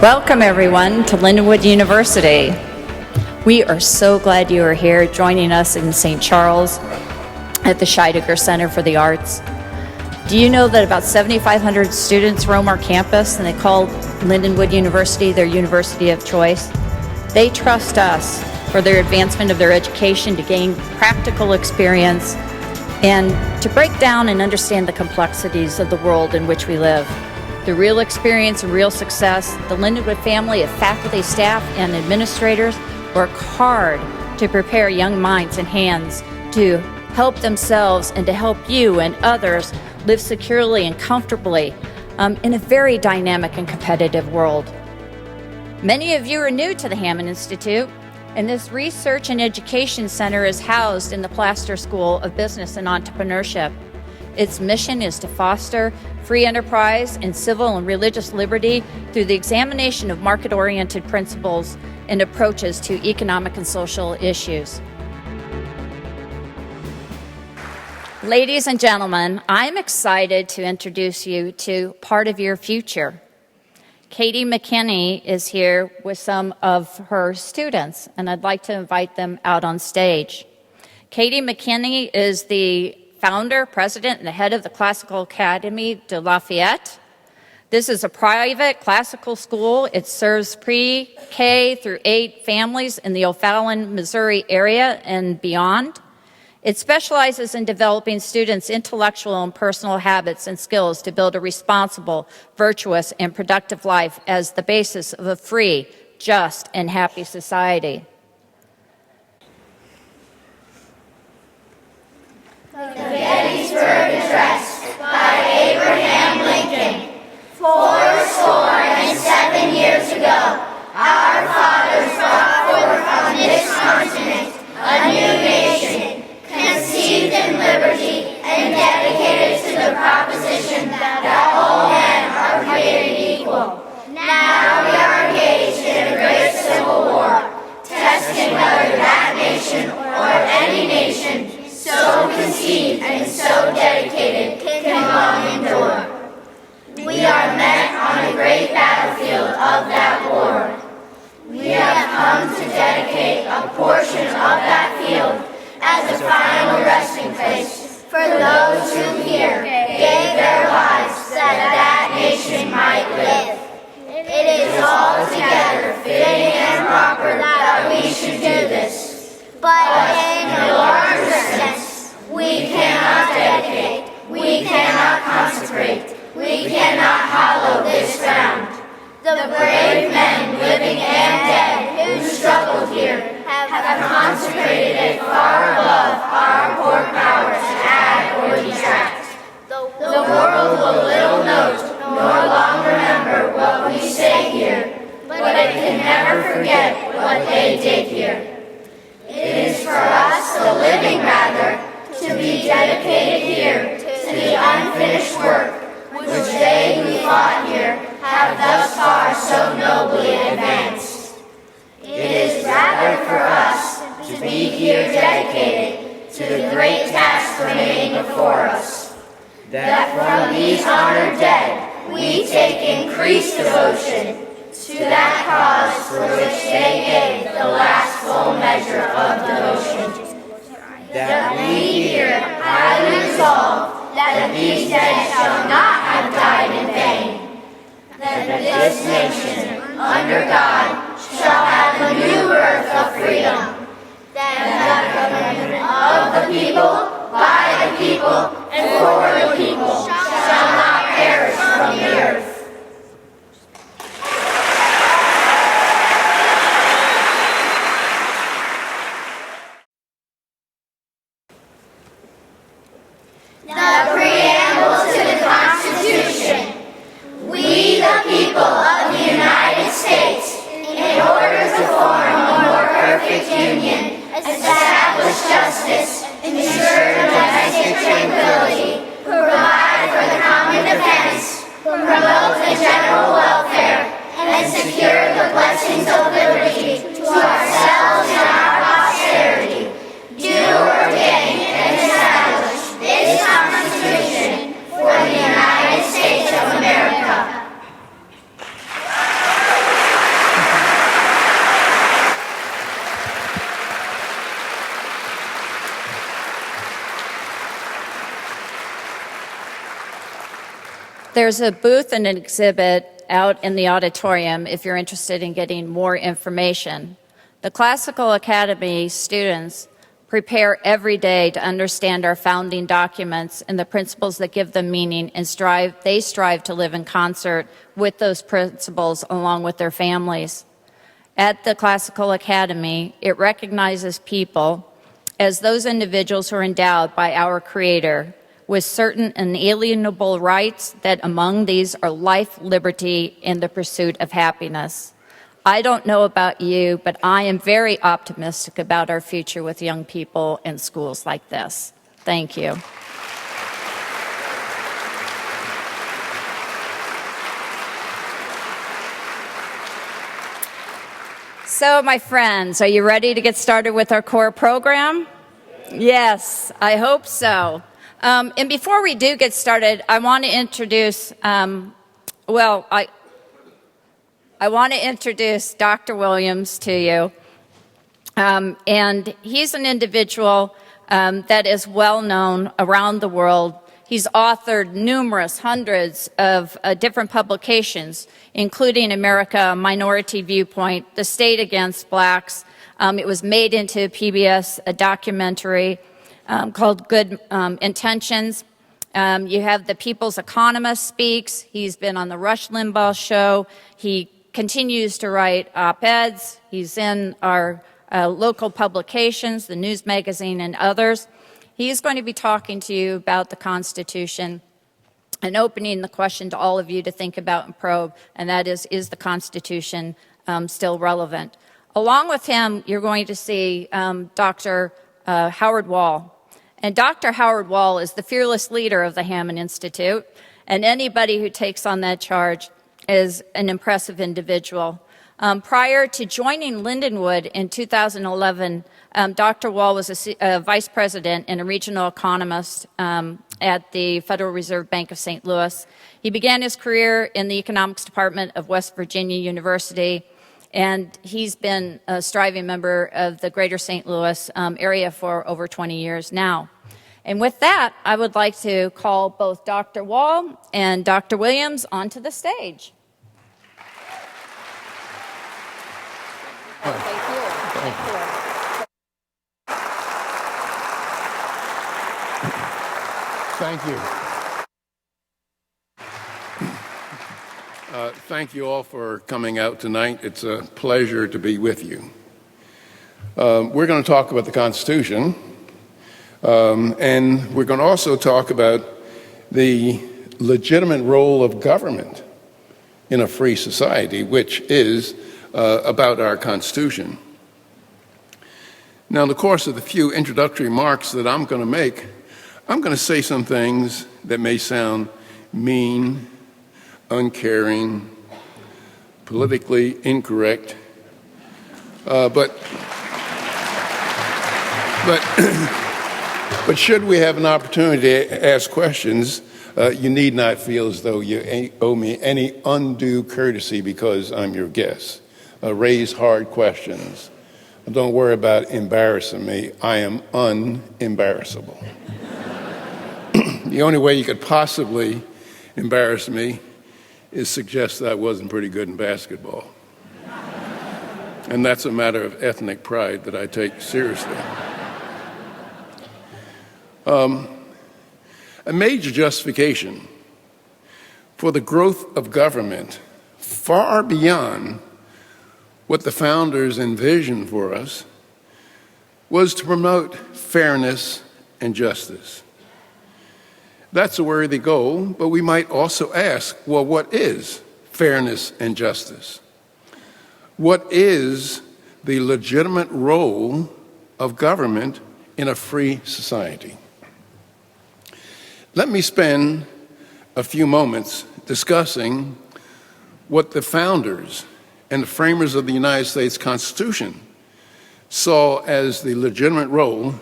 Welcome, everyone, to Lindenwood University. We are so glad you are here joining us in St. Charles at the Scheidegger Center for the Arts. Do you know that about 7,500 students roam our campus and they call Lindenwood University their university of choice? They trust us for their advancement of their education to gain practical experience and to break down and understand the complexities of the world in which we live. The real experience and real success, the Lindenwood family of faculty, staff, and administrators work hard to prepare young minds and hands to help themselves and to help you and others live securely and comfortably in a very dynamic and competitive world. Many of you are new to the Hammond Institute, and this research and education center is housed in the Plaster School of Business and Entrepreneurship. Its mission is to foster free enterprise and civil and religious liberty through the examination of market-oriented principles and approaches to economic and social issues. Ladies and gentlemen, I'm excited to introduce you to part of your future. Katie McKinney is here with some of her students, and I'd like to invite them out on stage. Katie McKinney is the founder, president, and the head of the Classical Academy de Lafayette. This is a private classical school. It serves pre-K through 8 families in the O'Fallon, Missouri area and beyond. It specializes in developing students' intellectual and personal habits and skills to build a responsible, virtuous, and productive life as the basis of a free, just, and happy society. The Gettysburg Address by Abraham Lincoln. 407 years ago, our fathers brought forth on this continent a new nation, conceived in liberty and dedicated to the proposition that all men are created equal. Now we are engaged in a great civil war, testing whether that nation or any nation so conceived and so dedicated can long endure. We are met on a great battlefield of that war. We have come to dedicate a portion of that field as a final resting place for those who here gave their lives that that nation might live. It is altogether fitting and proper that we should do this. But in a larger sense, we cannot dedicate, we cannot consecrate, we cannot hallow this ground. The brave men, living and dead, who struggled here, have consecrated it far above our poor power to add or detract. The world will little note nor long remember what we say here, but it can never forget what they did here. It is for us, the living rather, to be dedicated here to the unfinished work which they who fought here have thus far so nobly advanced. It is rather for us to be here dedicated to the great task remaining before us, that from these honored dead we take increased devotion to that cause for which they gave the last full measure of devotion. That we here highly resolve that these dead shall not have died in vain, that this nation, under God, shall have a new birth of freedom, that the government of the people, by the people, and for the people shall not perish from the earth. The preamble to the Constitution. We, the people of the United States, in order to form a more perfect union, establish justice, ensure domestic tranquility, provide for the common defense, promote the general welfare, and secure the blessings of liberty to ourselves and our posterity, do ordain and establish this Constitution for the United States of America. There's a booth and an exhibit out in the auditorium if you're interested in getting more information. The Classical Academy students prepare every day to understand our founding documents and the principles that give them meaning, and they strive to live in concert with those principles along with their families. At the Classical Academy, it recognizes people as those individuals who are endowed by our Creator with certain inalienable rights, that among these are life, liberty, and the pursuit of happiness. I don't know about you, but I am very optimistic about our future with young people in schools like this. Thank you. So, my friends, are you ready to get started with our core program? Yes, I hope so. And before we do get started, I want to introduce, I want to introduce Dr. Williams to you. And he's an individual that is well known around the world. He's authored hundreds of different publications, including America, Minority Viewpoint, The State Against Blacks. It was made into a PBS documentary called Good Intentions. You have the People's Economist speaks. He's been on the Rush Limbaugh show. He continues to write op-eds. He's in our local publications, the News Magazine and others. He's going to be talking to you about the Constitution and opening the question to all of you to think about and probe, and that is the Constitution still relevant? Along with him, you're going to see Dr. Howard Wall. And Dr. Howard Wall is the fearless leader of the Hammond Institute, and anybody who takes on that charge is an impressive individual. Prior to joining Lindenwood in 2011, Dr. Wall was a vice president and a regional economist at the Federal Reserve Bank of St. Louis. He began his career in the economics department of West Virginia University, and he's been a striving member of the greater St. Louis area for over 20 years now. And with that, I would like to call both Dr. Wall and Dr. Williams onto the stage. Thank you. Thank you. Thank you all for coming out tonight. It's a pleasure to be with you. We're going to talk about the Constitution, and we're going to also talk about the legitimate role of government in a free society, which is about our Constitution. Now, in the course of the few introductory remarks that I'm going to make, I'm going to say some things that may sound mean, uncaring, politically incorrect, but should we have an opportunity to ask questions, you need not feel as though you owe me any undue courtesy because I'm your guest. Raise hard questions. Don't worry about embarrassing me. I am unembarrassable. The only way you could possibly embarrass me is suggest that I wasn't pretty good in basketball. And that's a matter of ethnic pride that I take seriously. A major justification for the growth of government far beyond what the founders envisioned for us was to promote fairness and justice. That's a worthy goal, but we might also ask, well, what is fairness and justice? What is the legitimate role of government in a free society? Let me spend a few moments discussing what the founders and the framers of the United States Constitution saw as the legitimate role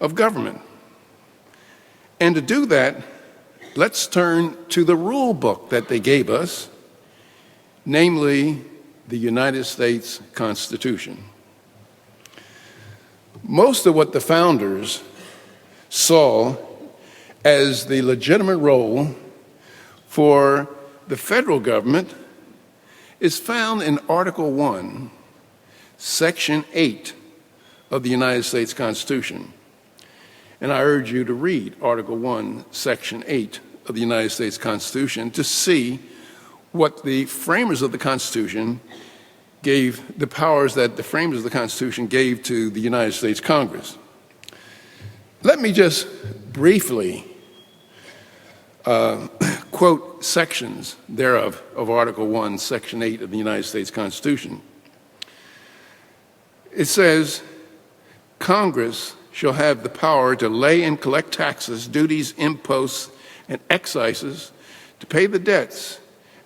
of government. And to do that, let's turn to the rule book that they gave us, namely the United States Constitution. Most of what the founders saw as the legitimate role for the federal government is found in Article 1, Section 8 of the United States Constitution. And I urge you to read Article 1, Section 8 of the United States Constitution to see what the framers of the Constitution gave, the powers that the framers of the Constitution gave to the United States Congress. Let me just briefly quote sections thereof of Article 1, Section 8 of the United States Constitution. It says, Congress shall have the power to lay and collect taxes, duties, imposts, and excises, to pay the debts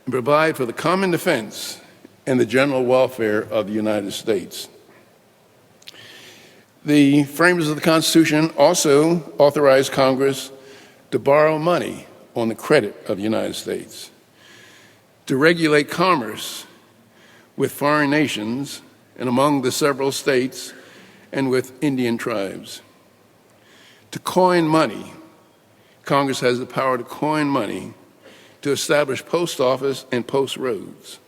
and provide for the common defense and the general welfare of the United States. The framers of the Constitution also authorized Congress to borrow money on the credit of the United States, to regulate commerce with foreign nations and among the several states and with Indian tribes, to coin money. Congress has the power to coin money, to establish post office and post roads,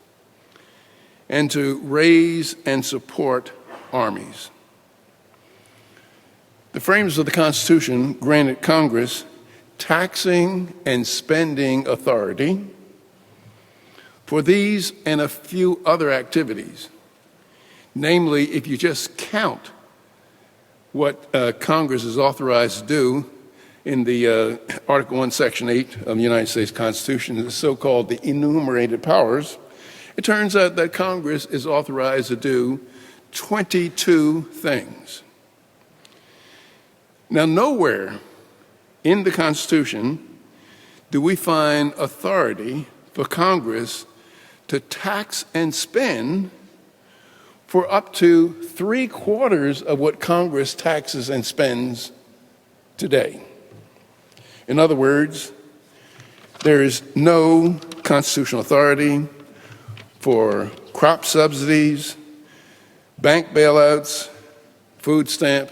and to raise and support armies. The framers of the Constitution granted Congress taxing and spending authority for these and a few other activities. Namely, if you just count what Congress is authorized to do in the Article 1, Section 8 of the United States Constitution, the so-called the enumerated powers, it turns out that Congress is authorized to do 22 things. Now, nowhere in the Constitution do we find authority for Congress to tax and spend for up to 3/4 of what Congress taxes and spends today. In other words, there is no constitutional authority for crop subsidies, bank bailouts, food stamp,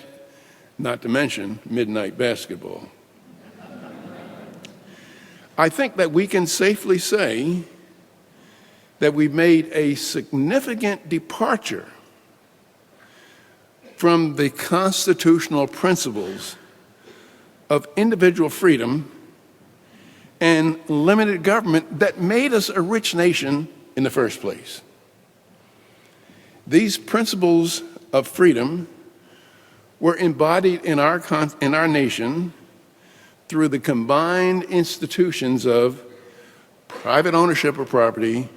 not to mention midnight basketball. I think that we can safely say that we've made a significant departure from the constitutional principles of individual freedom and limited government that made us a rich nation in the first place. These principles of freedom were embodied in our nation through the combined institutions of private ownership of property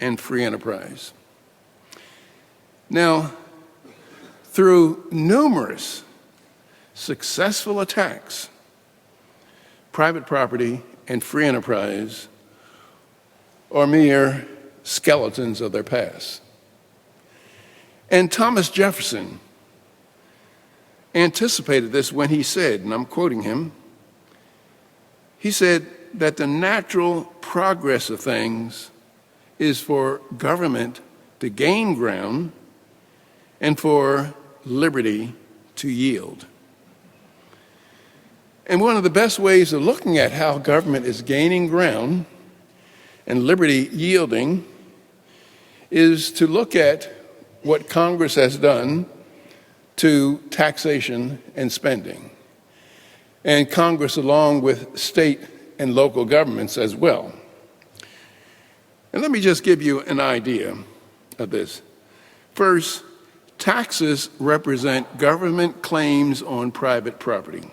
and free enterprise. Now, through numerous successful attacks, private property and free enterprise are mere skeletons of their past. And Thomas Jefferson anticipated this when he said, and I'm quoting him, he said that the natural progress of things is for government to gain ground and for liberty to yield. And one of the best ways of looking at how government is gaining ground and liberty yielding is to look at what Congress has done to taxation and spending, and Congress along with state and local governments as well. And let me just give you an idea of this. First, taxes represent government claims on private property.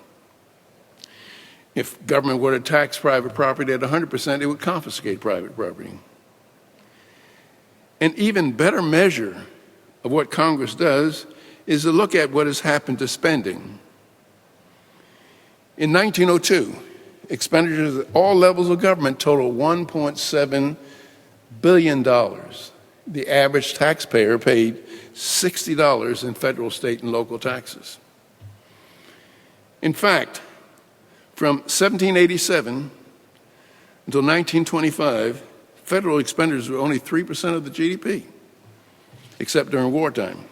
If government were to tax private property at 100%, it would confiscate private property. An even better measure of what Congress does is to look at what has happened to spending. In 1902, expenditures at all levels of government totaled $1.7 billion. The average taxpayer paid $60 in federal, state, and local taxes. In fact, from 1787 until 1925, federal expenditures were only 3% of the GDP, except during wartime.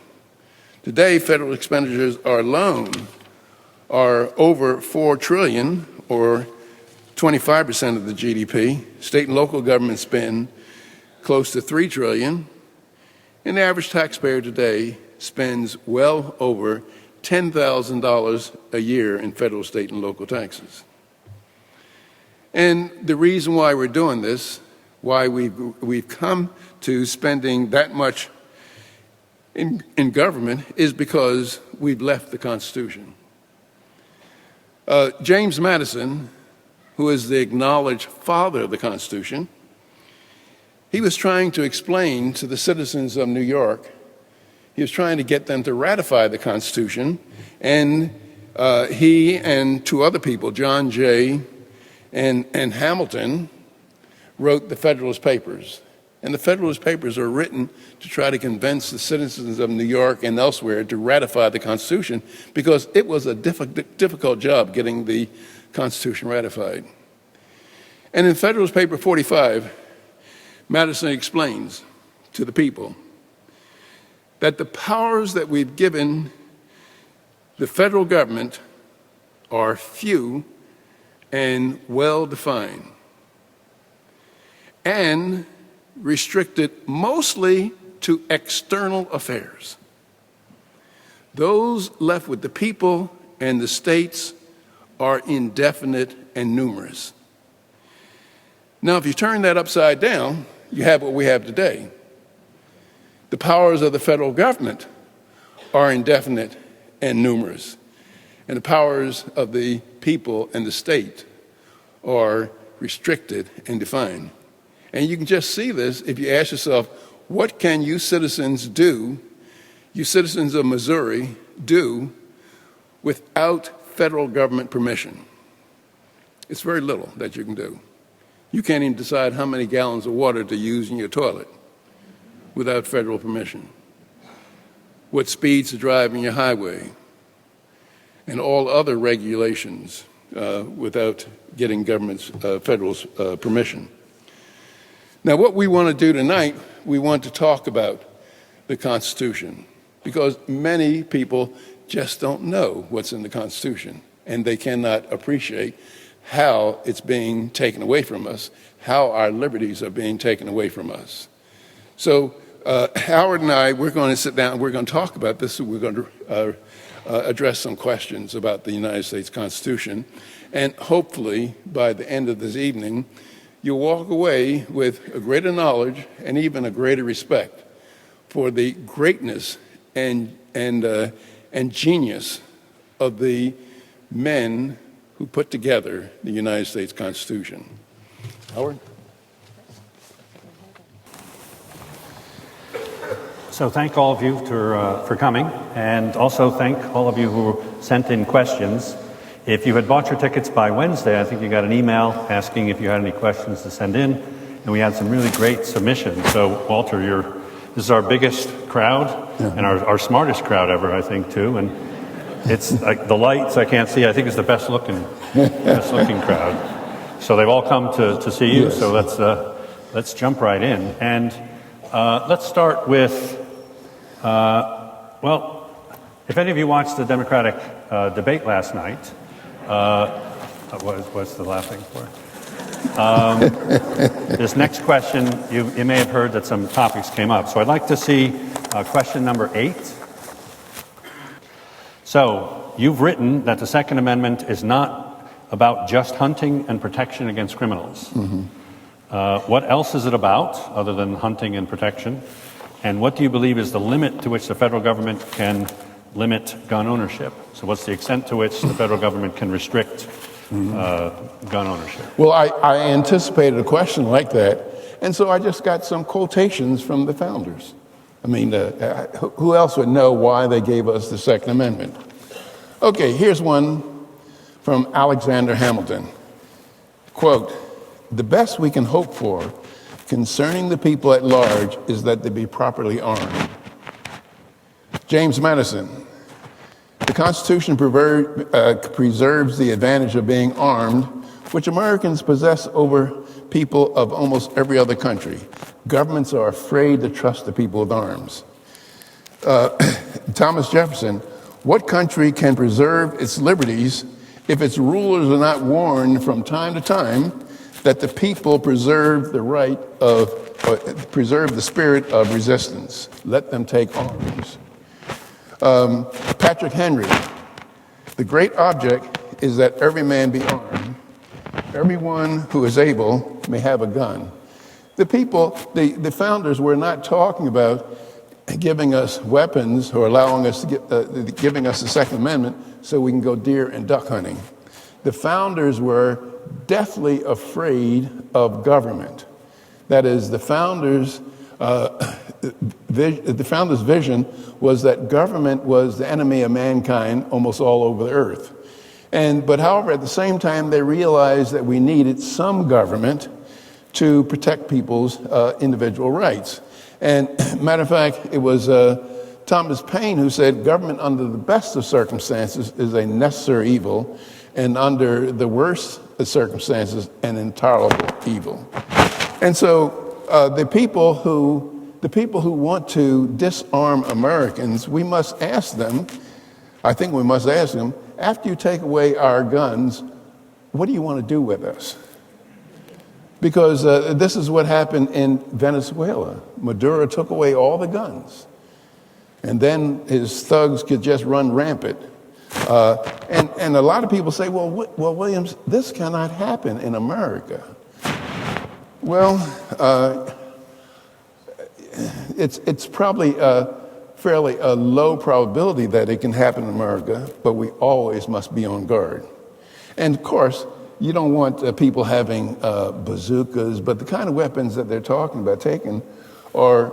Today, federal expenditures alone are over $4 trillion, or 25% of the GDP. State and local governments spend close to $3 trillion, and the average taxpayer today spends well over $10,000 a year in federal, state, and local taxes. And the reason why we're doing this, why we've come to spending that much in government, is because we've left the Constitution. James Madison, who is the acknowledged father of the Constitution, he was trying to explain to the citizens of New York, he was trying to get them to ratify the Constitution, and he and two other people, John Jay and Hamilton, wrote the Federalist Papers. And the Federalist Papers are written to try to convince the citizens of New York and elsewhere to ratify the Constitution, because it was a difficult job getting the Constitution ratified. And in Federalist Paper 45, Madison explains to the people that the powers that we've given the federal government are few and well-defined, and restricted mostly to external affairs. Those left with the people and the states are indefinite and numerous. Now, if you turn that upside down, you have what we have today. The powers of the federal government are indefinite and numerous, and the powers of the people and the state are restricted and defined. And you can just see this if you ask yourself, what can you citizens do, you citizens of Missouri, do without federal government permission? It's very little that you can do. You can't even decide how many gallons of water to use in your toilet without federal permission. What speeds to drive in your highway, and all other regulations without getting government's federal permission. Now, what we want to do tonight, we want to talk about the Constitution, because many people just don't know what's in the Constitution, and they cannot appreciate how it's being taken away from us, how our liberties are being taken away from us. So Howard and I, we're going to sit down, we're going to talk about this, we're going to address some questions about the United States Constitution, and hopefully by the end of this evening, you'll walk away with a greater knowledge and even a greater respect for the greatness and genius of the men who put together the United States Constitution. Howard? So thank all of you for coming, and also thank all of you who sent in questions. If you had bought your tickets by Wednesday, I think you got an email asking if you had any questions to send in, and we had some really great submissions. So Walter, this is our biggest crowd, and our smartest crowd ever, I think, too. And it's like the lights I can't see. I think it's the best looking crowd. So they've all come to see you. Yes. So let's jump right in, and let's start with well, if any of you watched the Democratic debate last night, what's the laughing for? This next question, you may have heard that some topics came up. So I'd like to see question number 8. So you've written that the Second Amendment is not about just hunting and protection against criminals. Mm-hmm. What else is it about other than hunting and protection? And what do you believe is the limit to which the federal government can limit gun ownership? So what's the extent to which the federal government can restrict gun ownership? Well, I anticipated a question like that, and so I just got some quotations from the founders. I mean, who else would know why they gave us the Second Amendment? Okay, here's one from Alexander Hamilton. Quote, "The best we can hope for concerning the people at large is that they be properly armed." James Madison, "The Constitution preserves the advantage of being armed, which Americans possess over people of almost every other country. Governments are afraid to trust the people with arms." Thomas Jefferson, "What country can preserve its liberties if its rulers are not warned from time to time that the people preserve preserve the spirit of resistance. Let them take arms. Patrick Henry, the great object is that every man be armed. Everyone who is able may have a gun. The founders were not talking about giving us weapons or allowing us to giving us the Second Amendment so we can go deer and duck hunting. The founders were deathly afraid of government. That is, the founders' vision was that government was the enemy of mankind almost all over the earth. But however, at the same time, they realized that we needed some government to protect people's individual rights. And matter of fact, it was Thomas Paine who said, government under the best of circumstances is a necessary evil, and under the worst of circumstances, an intolerable evil. And so the people who want to disarm Americans, we must ask them, I think we must ask them, after you take away our guns, what do you want to do with us? Because this is what happened in Venezuela. Maduro took away all the guns, and then his thugs could just run rampant. And a lot of people say, well, Williams, this cannot happen in America. Well, it's probably fairly a low probability that it can happen in America, but we always must be on guard. And of course, you don't want people having bazookas, but the kind of weapons that they're talking about taking are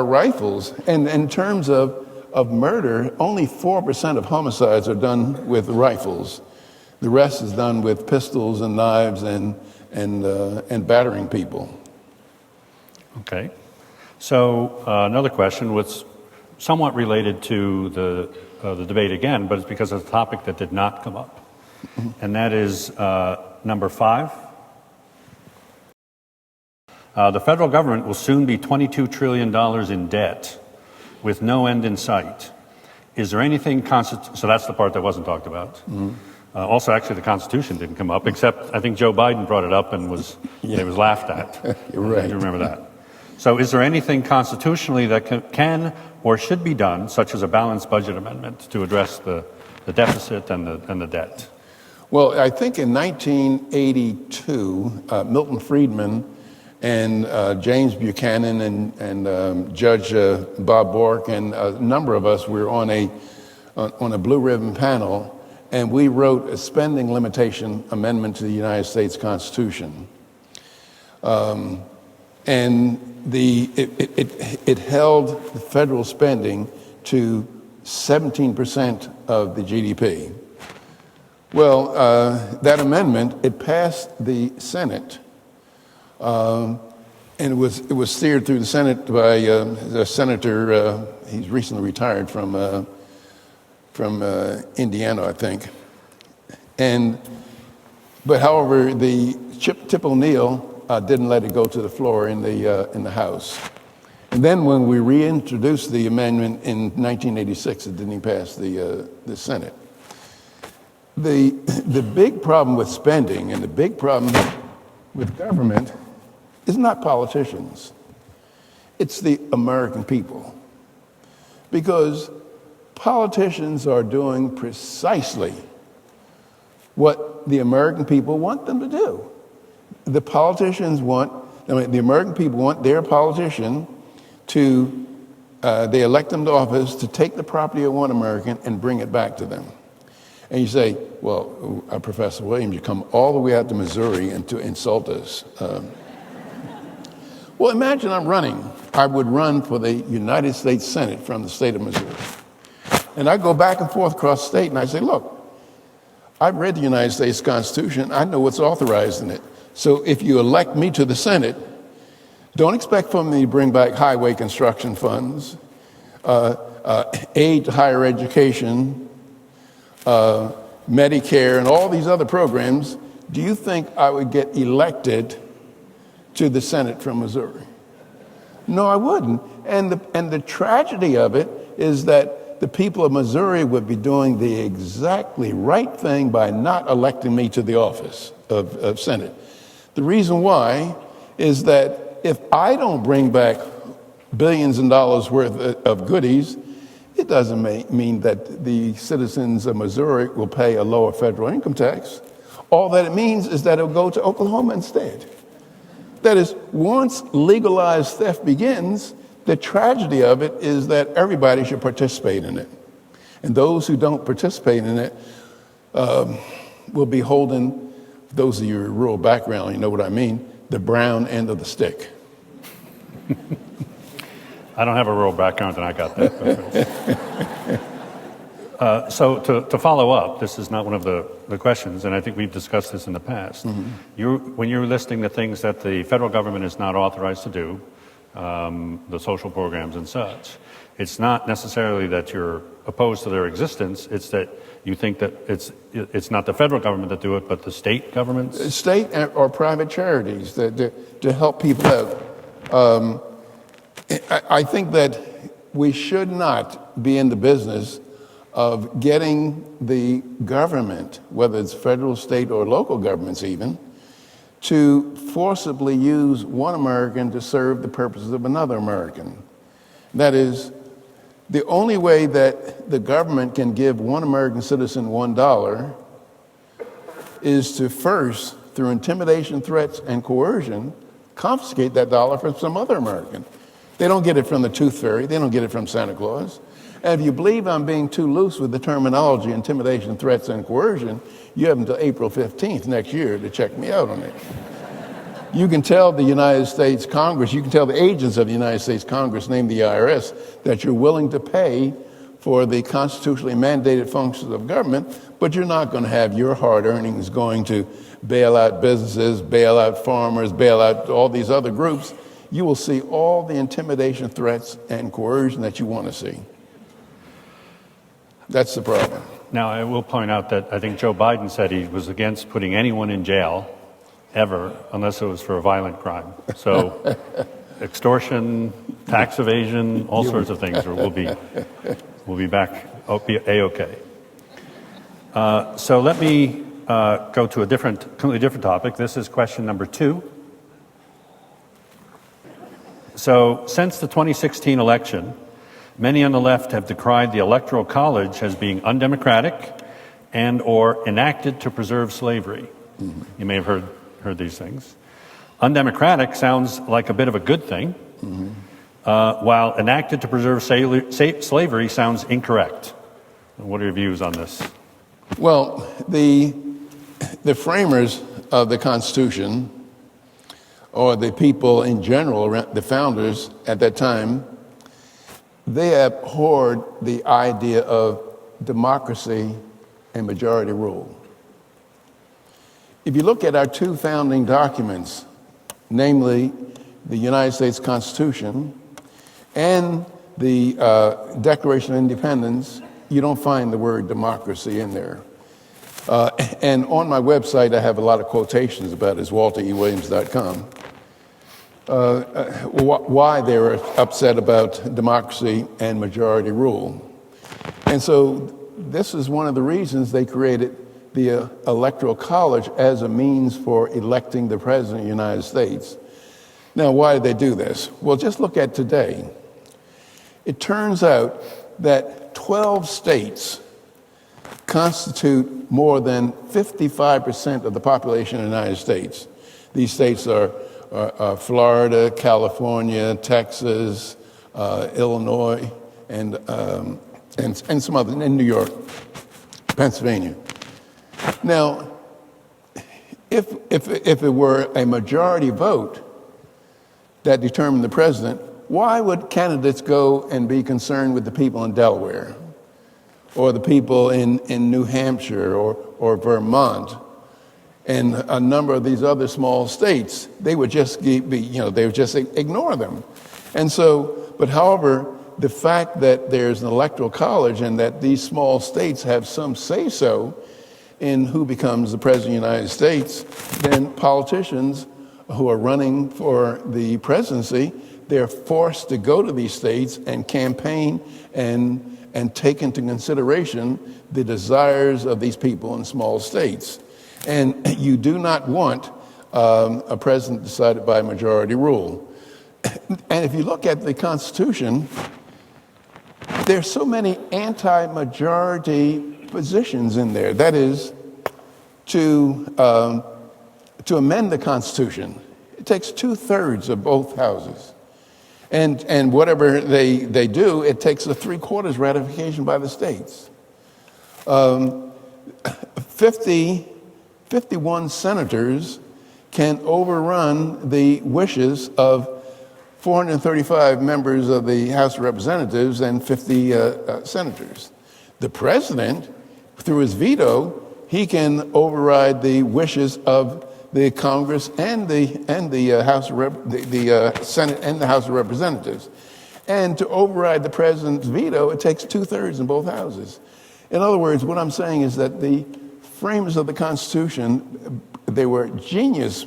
rifles. And in terms of murder, only 4% of homicides are done with rifles. The rest is done with pistols and knives and battering people. Okay. So another question was somewhat related to the debate again, but it's because of a topic that did not come up. And that is number 5. The federal government will soon be $22 trillion in debt with no end in sight. Is there anything so that's the part that wasn't talked about. Mm-hmm. Also, actually, the Constitution didn't come up, except I think Joe Biden brought it up and it was laughed at. You're right. I do remember that. So is there anything constitutionally that can or should be done, such as a balanced budget amendment, to address the deficit and the debt? Well, I think in 1982, Milton Friedman and James Buchanan and Judge Bob Bork and a number of us were on a blue ribbon panel, and we wrote a spending limitation amendment to the United States Constitution. And it held the federal spending to 17% of the GDP. Well, that amendment, it passed the Senate, and it was steered through the Senate by a senator. He's recently retired from Indiana, I think. But however, the Tip O'Neill didn't let it go to the floor in the House. And then when we reintroduced the amendment in 1986, it didn't pass the Senate. The big problem with spending and the big problem with government is not politicians. It's the American people. Because politicians are doing precisely what the American people want them to do. The American people want their politician to, they elect them to office to take the property of one American and bring it back to them. And you say, well, Professor Williams, you come all the way out to Missouri and to insult us. Well, imagine I'm running. I would run for the United States Senate from the state of Missouri. And I go back and forth across the state and I say, look, I've read the United States Constitution. I know what's authorized in it. So if you elect me to the Senate, don't expect for me to bring back highway construction funds, aid to higher education, Medicare, and all these other programs. Do you think I would get elected to the Senate from Missouri? No, I wouldn't. And the tragedy of it is that that the people of Missouri would be doing the exactly right thing by not electing me to the office of Senate. The reason why is that if I don't bring back billions of dollars worth of goodies, it doesn't mean that the citizens of Missouri will pay a lower federal income tax. All that it means is that it'll go to Oklahoma instead. That is, once legalized theft begins, the tragedy of it is that everybody should participate in it. And those who don't participate in it will be holding, those of you with rural background, you know what I mean, the brown end of the stick. I don't have a rural background, and I got that. So to follow up, this is not one of the questions, and I think we've discussed this in the past. Mm-hmm. When you're listing the things that the federal government is not authorized to do, the social programs and such, it's not necessarily that you're opposed to their existence, it's that you think that it's not the federal government that do it, but the state governments? State or private charities to help people out. I think that we should not be in the business of getting the government, whether it's federal, state, or local governments even, to forcibly use one American to serve the purposes of another American. That is, the only way that the government can give one American citizen $1 is to first, through intimidation, threats, and coercion, confiscate that dollar from some other American. They don't get it from the Tooth Fairy. They don't get it from Santa Claus. And if you believe I'm being too loose with the terminology, intimidation, threats, and coercion, you have until April 15th next year to check me out on it. You can tell the United States Congress, you can tell the agents of the United States Congress, named the IRS, that you're willing to pay for the constitutionally mandated functions of government, but you're not going to have your hard earnings going to bail out businesses, bail out farmers, bail out all these other groups. You will see all the intimidation, threats, and coercion that you want to see. That's the problem. Now, I will point out that I think Joe Biden said he was against putting anyone in jail ever unless it was for a violent crime. So extortion, tax evasion, all sorts of things will be back, A-OK. So let me go to a completely different topic. This is question number 2. So since the 2016 election, many on the left have decried the Electoral College as being undemocratic and or enacted to preserve slavery. Mm-hmm. You may have heard these things. Undemocratic sounds like a bit of a good thing, mm-hmm. While enacted to preserve slavery sounds incorrect. What are your views on this? Well, the framers of the Constitution, or the people in general, the founders at that time, they abhorred the idea of democracy and majority rule. If you look at our 2 founding documents, namely the United States Constitution and the Declaration of Independence, you don't find the word democracy in there. And on my website, I have a lot of quotations about it. It's walterewilliams.com. Why they were upset about democracy and majority rule. And so this is one of the reasons they created the Electoral College as a means for electing the President of the United States. Now, why did they do this? Well, just look at today. It turns out that 12 states constitute more than 55% of the population of the United States. These states are Florida, California, Texas, Illinois, and some other, in New York, Pennsylvania. Now, if it were a majority vote that determined the president, why would candidates go and be concerned with the people in Delaware, or the people in New Hampshire, or Vermont, and a number of these other small states? They would just they would just ignore them. And so, but however, the fact that there's an electoral college and that these small states have some say-so in who becomes the president of the United States, then politicians who are running for the presidency they're forced to go to these states and campaign and take into consideration the desires of these people in small states. And you do not want a president decided by majority rule. And if you look at the Constitution, there's so many anti-majority positions in there. That is, to amend the Constitution, it takes 2/3 of both houses. And whatever they do, it takes a 3/4 ratification by the states. 51 senators can overrun the wishes of 435 members of the House of Representatives and 50 senators. The president, through his veto, he can override the wishes of the Congress and the House of the Senate and the House of Representatives. And to override the president's veto, it takes 2/3 in both houses. In other words, what I'm saying is that the framers of the Constitution, they were genius,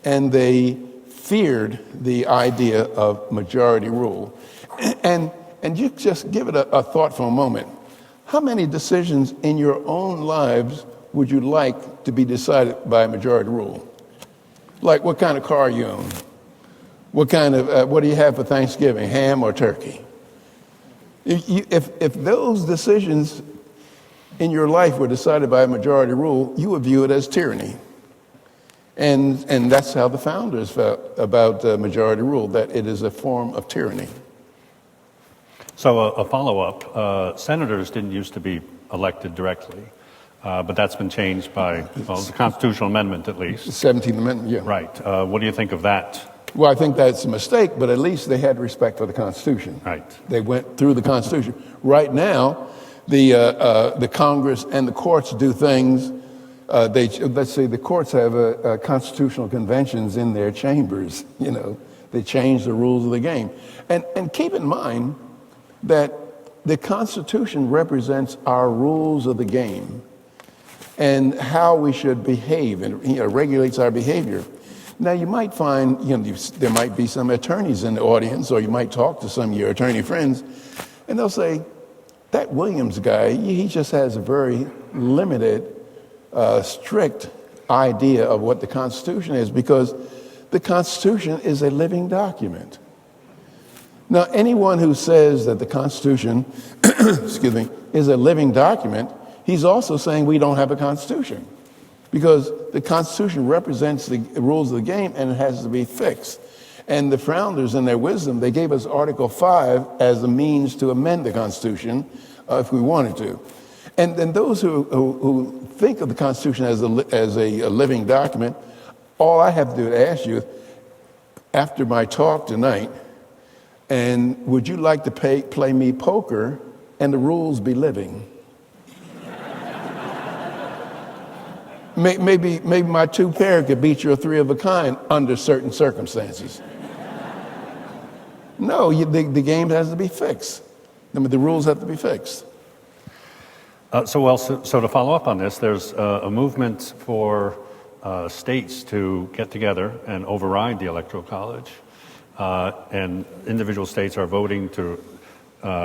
and they feared the idea of majority rule. And you just give it a thought for a moment. How many decisions in your own lives would you like to be decided by majority rule? Like, what kind of car you own? What do you have for Thanksgiving, ham or turkey? If those decisions in your life were decided by a majority rule, you would view it as tyranny. And that's how the founders felt about majority rule, that it is a form of tyranny. So a follow-up, senators didn't used to be elected directly, but that's been changed by, well, the constitutional amendment at least. The 17th Amendment, yeah. Right. What do you think of that? Well, I think that's a mistake, but at least they had respect for the Constitution. Right. They went through the Constitution. Right now, the Congress and the courts do things. Let's say the courts have constitutional conventions in their chambers. You know, they change the rules of the game. And keep in mind that the Constitution represents our rules of the game and how we should behave, and regulates our behavior. Now, you might find, there might be some attorneys in the audience, or you might talk to some of your attorney friends, and they'll say, that Williams guy, he just has a very limited, strict idea of what the Constitution is, because the Constitution is a living document. Now, anyone who says that the Constitution, excuse me, is a living document, he's also saying we don't have a Constitution, because the Constitution represents the rules of the game, and it has to be fixed. And the founders, in their wisdom, they gave us Article 5 as a means to amend the Constitution if we wanted to. And then those who think of the Constitution as a living document, all I have to do is ask you, after my talk tonight, and would you like to play me poker and the rules be living? Maybe my 2 pair could beat your 3 of a kind under certain circumstances. No, the game has to be fixed. I mean, the rules have to be fixed. So to follow up on this, there's a movement for states to get together and override the Electoral College. And individual states are voting to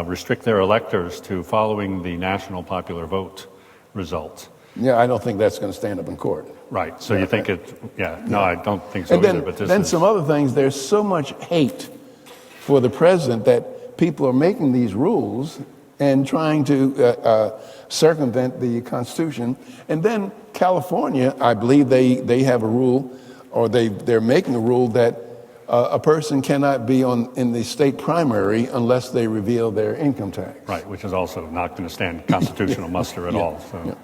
restrict their electors to following the national popular vote result. Yeah, I don't think that's going to stand up in court. Right. So you think no, I don't think so and then, either. But then some other things, there's so much hate for the president that people are making these rules and trying to circumvent the Constitution. And then California, I believe they have a rule, or they're making a rule that a person cannot be in the state primary unless they reveal their income tax. Right, which is also not going to stand constitutional muster at all. So. Yeah.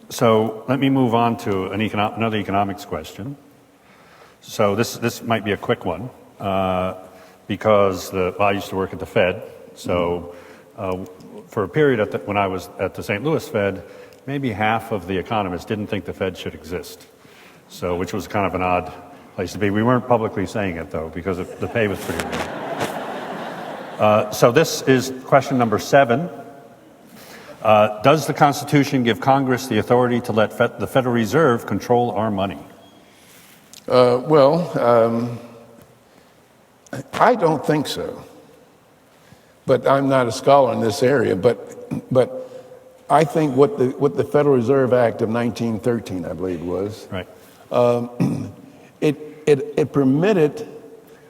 So let me move on to another economics question. So this might be a quick one because I used to work at the Fed. So for a period when I was at the St. Louis Fed, maybe half of the economists didn't think the Fed should exist. So which was kind of an odd place to be. We weren't publicly saying it though because the pay was pretty good. So this is question number 7. Does the Constitution give Congress the authority to let the Federal Reserve control our money? I don't think so. But I'm not a scholar in this area. But I think what the Federal Reserve Act of 1913, I believe it was, Right. it permitted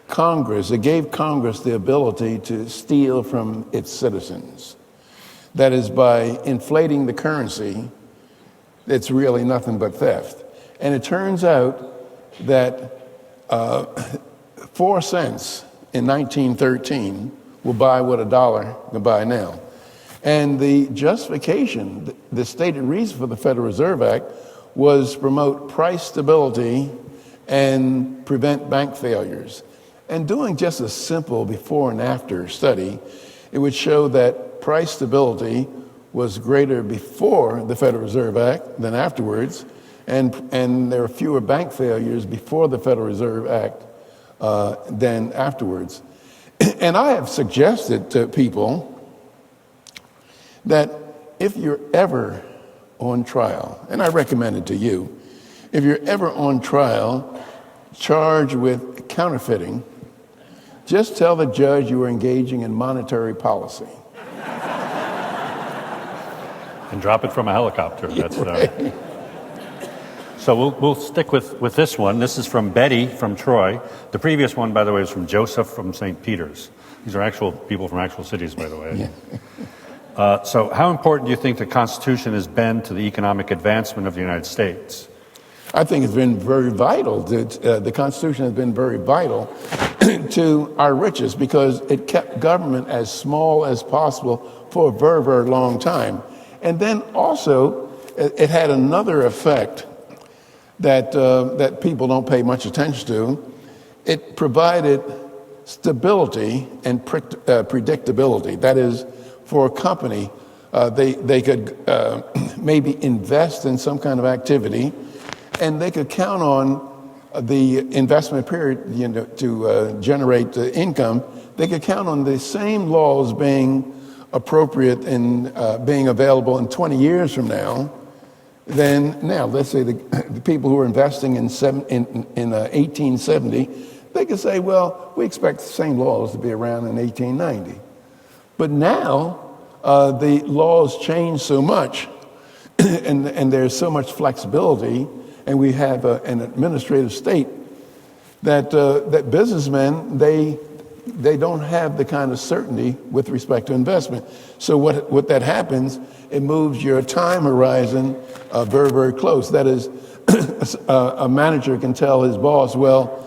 Congress, it gave Congress the ability to steal from its citizens. That is, by inflating the currency, it's really nothing but theft. And it turns out that 4 cents in 1913 will buy what $1 can buy now. And the justification, the stated reason for the Federal Reserve Act was to promote price stability and prevent bank failures. And doing just a simple before and after study, it would show that price stability was greater before the Federal Reserve Act than afterwards, and there were fewer bank failures before the Federal Reserve Act than afterwards. And I have suggested to people that if you're ever on trial, and I recommend it to you, if you're ever on trial charged with counterfeiting, just tell the judge you were engaging in monetary policy. And drop it from a helicopter. That's So we'll stick with this one. This is from Betty from Troy. The previous one, by the way, is from Joseph from St. Peter's. These are actual people from actual cities, by the way. Yeah. So how important do you think the Constitution has been to the economic advancement of the United States? I think it's been very vital. The Constitution has been very vital to our riches because it kept government as small as possible for a very, very long time. And then also, it had another effect that people don't pay much attention to. It provided stability and predictability. That is, for a company, they could maybe invest in some kind of activity, and they could count on the investment period to generate income. They could count on the same laws being appropriate and being available in 20 years from now. Then now, let's say the people who are investing in 1870, they could say, well, we expect the same laws to be around in 1890. But now, the laws change so much, and there's so much flexibility, and we have an administrative state that businessmen, they don't have the kind of certainty with respect to investment. So what that happens, it moves your time horizon very, very close. That is, a manager can tell his boss, well,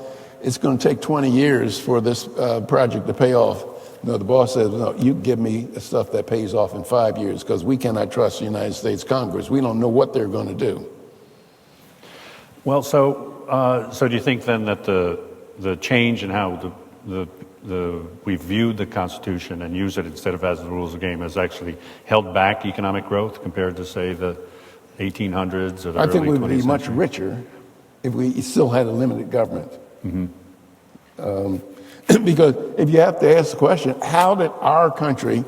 it's going to take 20 years for this project to pay off. No, the boss says, no, you give me the stuff that pays off in 5 years because we cannot trust the United States Congress. We don't know what they're going to do. Well, so do you think then that the change in how we viewed the Constitution and use it instead of as the rules of the game has actually held back economic growth compared to, say, the 1800s or the early 20th century? I think we would be much richer if we still had a limited government. Mm-hmm. Because if you have to ask the question, how did our country,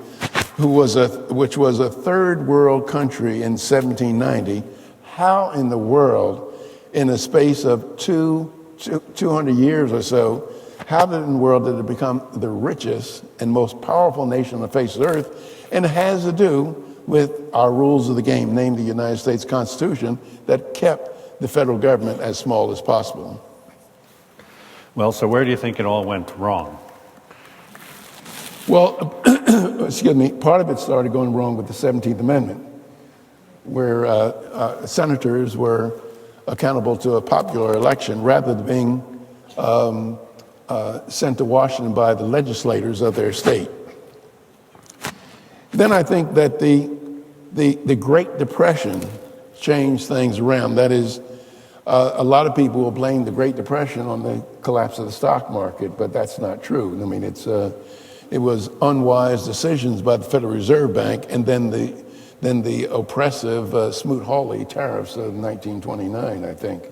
which was a third world country in 1790, how in the world, in a space of 200 years or so, how in the world did it become the richest and most powerful nation on the face of the earth? And it has to do with our rules of the game, namely the United States Constitution, that kept the federal government as small as possible. Well, so where do you think it all went wrong? Well, excuse me, part of it started going wrong with the 17th Amendment, where senators were accountable to a popular election rather than being sent to Washington by the legislators of their state. Then I think that the Great Depression changed things around. That is, a lot of people will blame the Great Depression on the collapse of the stock market, but that's not true. I mean, it was unwise decisions by the Federal Reserve Bank, and then the oppressive Smoot-Hawley tariffs of 1929, I think.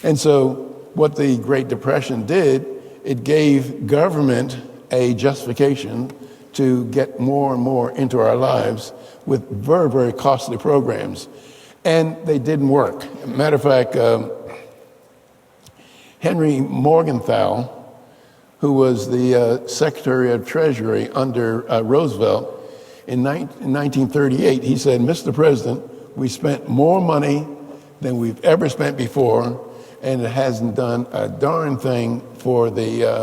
And so what the Great Depression did, it gave government a justification to get more and more into our lives with very, very costly programs. And they didn't work. Matter of fact, Henry Morgenthau, who was the Secretary of Treasury under Roosevelt in 1938, he said, "Mr. President, we spent more money than we've ever spent before, and it hasn't done a darn thing for the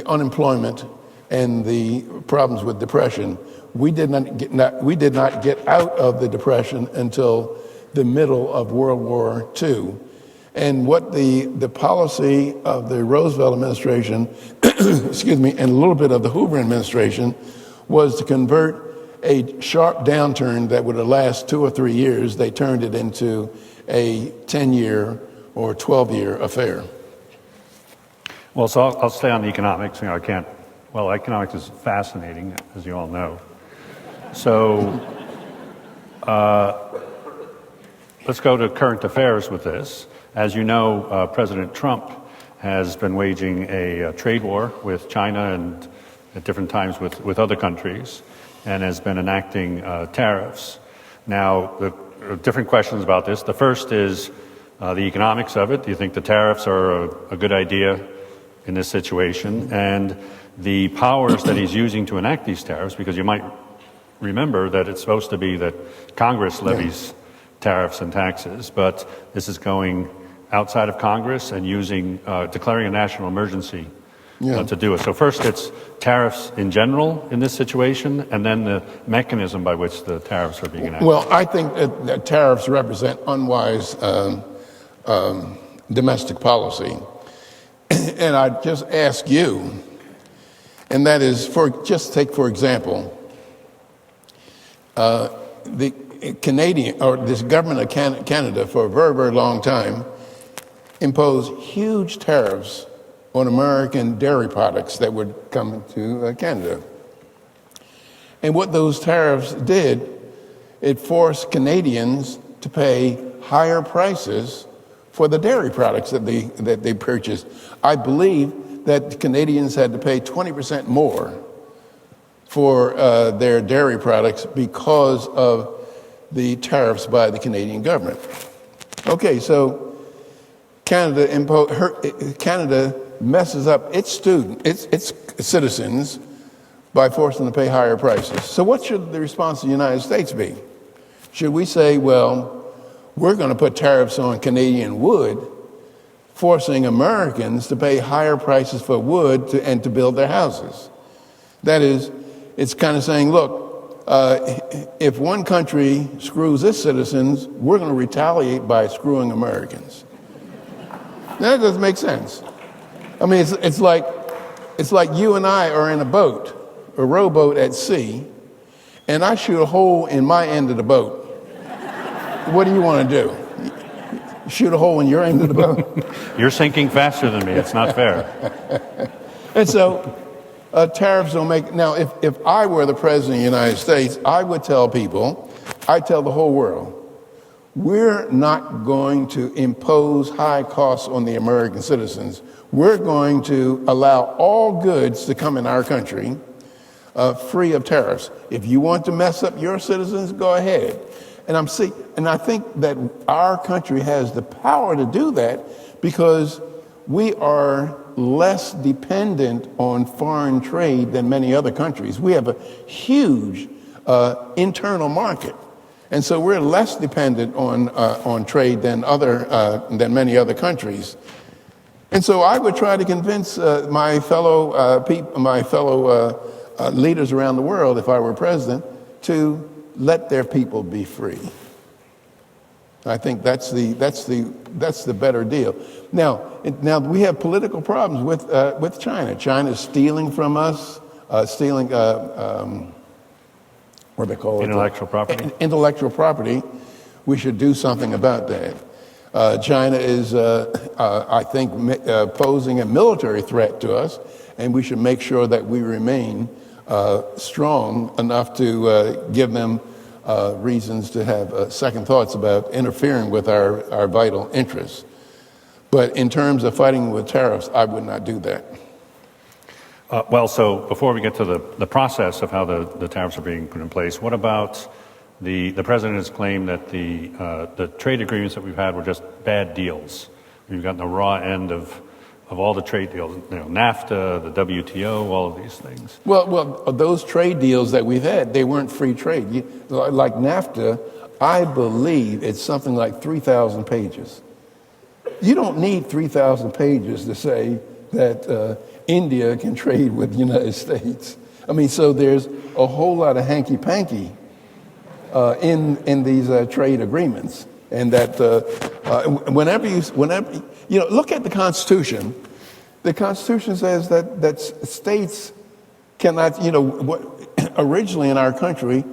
unemployment and the problems with depression. We did not get out of the depression until the middle of World War II." And what the policy of the Roosevelt administration, excuse me, and a little bit of the Hoover administration was to convert a sharp downturn that would have lasted 2 or 3 years. They turned it into a 10-year or 12-year affair. Well, so I'll stay on the economics. You know, well, economics is fascinating, as you all know. So let's go to current affairs with this. As you know, President Trump has been waging a trade war with China and at different times with other countries, and has been enacting tariffs. Now, there are different questions about this. The first is the economics of it. Do you think the tariffs are a good idea in this situation? And the powers that he's using to enact these tariffs, because you might remember that it's supposed to be that Congress levies tariffs and taxes, but this is going outside of Congress and declaring a national emergency to do it. So first it's tariffs in general in this situation, and then the mechanism by which the tariffs are being enacted. Well, I think that tariffs represent unwise domestic policy. And I just ask you, and that is, take for example, the Canadian, or this government of Canada for a very, very long time imposed huge tariffs on American dairy products that would come to Canada. And what those tariffs did, it forced Canadians to pay higher prices for the dairy products that they purchased. I believe that Canadians had to pay 20% more for their dairy products because of the tariffs by the Canadian government. Okay, so Canada messes up its citizens by forcing them to pay higher prices. So what should the response of the United States be? Should we say, well, we're going to put tariffs on Canadian wood, forcing Americans to pay higher prices for wood and to build their houses? That is, it's kind of saying, look, if one country screws its citizens, we're going to retaliate by screwing Americans. That doesn't make sense. I mean, it's like you and I are in a rowboat at sea, and I shoot a hole in my end of the boat. What do you want to do? Shoot a hole in your end of the boat? You're sinking faster than me. It's not fair. And so tariffs don't make... Now, if I were the president of the United States, I would tell people, I'd tell the whole world, we're not going to impose high costs on the American citizens. We're going to allow all goods to come in our country free of tariffs. If you want to mess up your citizens, go ahead. And I think that our country has the power to do that because we are less dependent on foreign trade than many other countries. We have a huge internal market. And so we're less dependent on trade than many other countries. And so I would try to convince my fellow leaders around the world, if I were president, to let their people be free. I think that's the better deal. Now we have political problems with China. China's stealing from us, what they call it? Intellectual property. Intellectual property. We should do something about that. China is, I think, posing a military threat to us, and we should make sure that we remain strong enough to give them reasons to have second thoughts about interfering with our vital interests. But in terms of fighting with tariffs, I would not do that. Well, so before we get to the process of how the tariffs are being put in place, what about the president has claimed that the trade agreements that we've had were just bad deals? We've gotten the raw end of of all the trade deals, NAFTA, the WTO, all of these things. Well, those trade deals that we've had, they weren't free trade. Like NAFTA, I believe it's something like 3,000 pages. You don't need 3,000 pages to say that India can trade with the United States. I mean, so there's a whole lot of hanky-panky in these trade agreements. And that whenever look at the Constitution. The Constitution says that states cannot, originally in our country,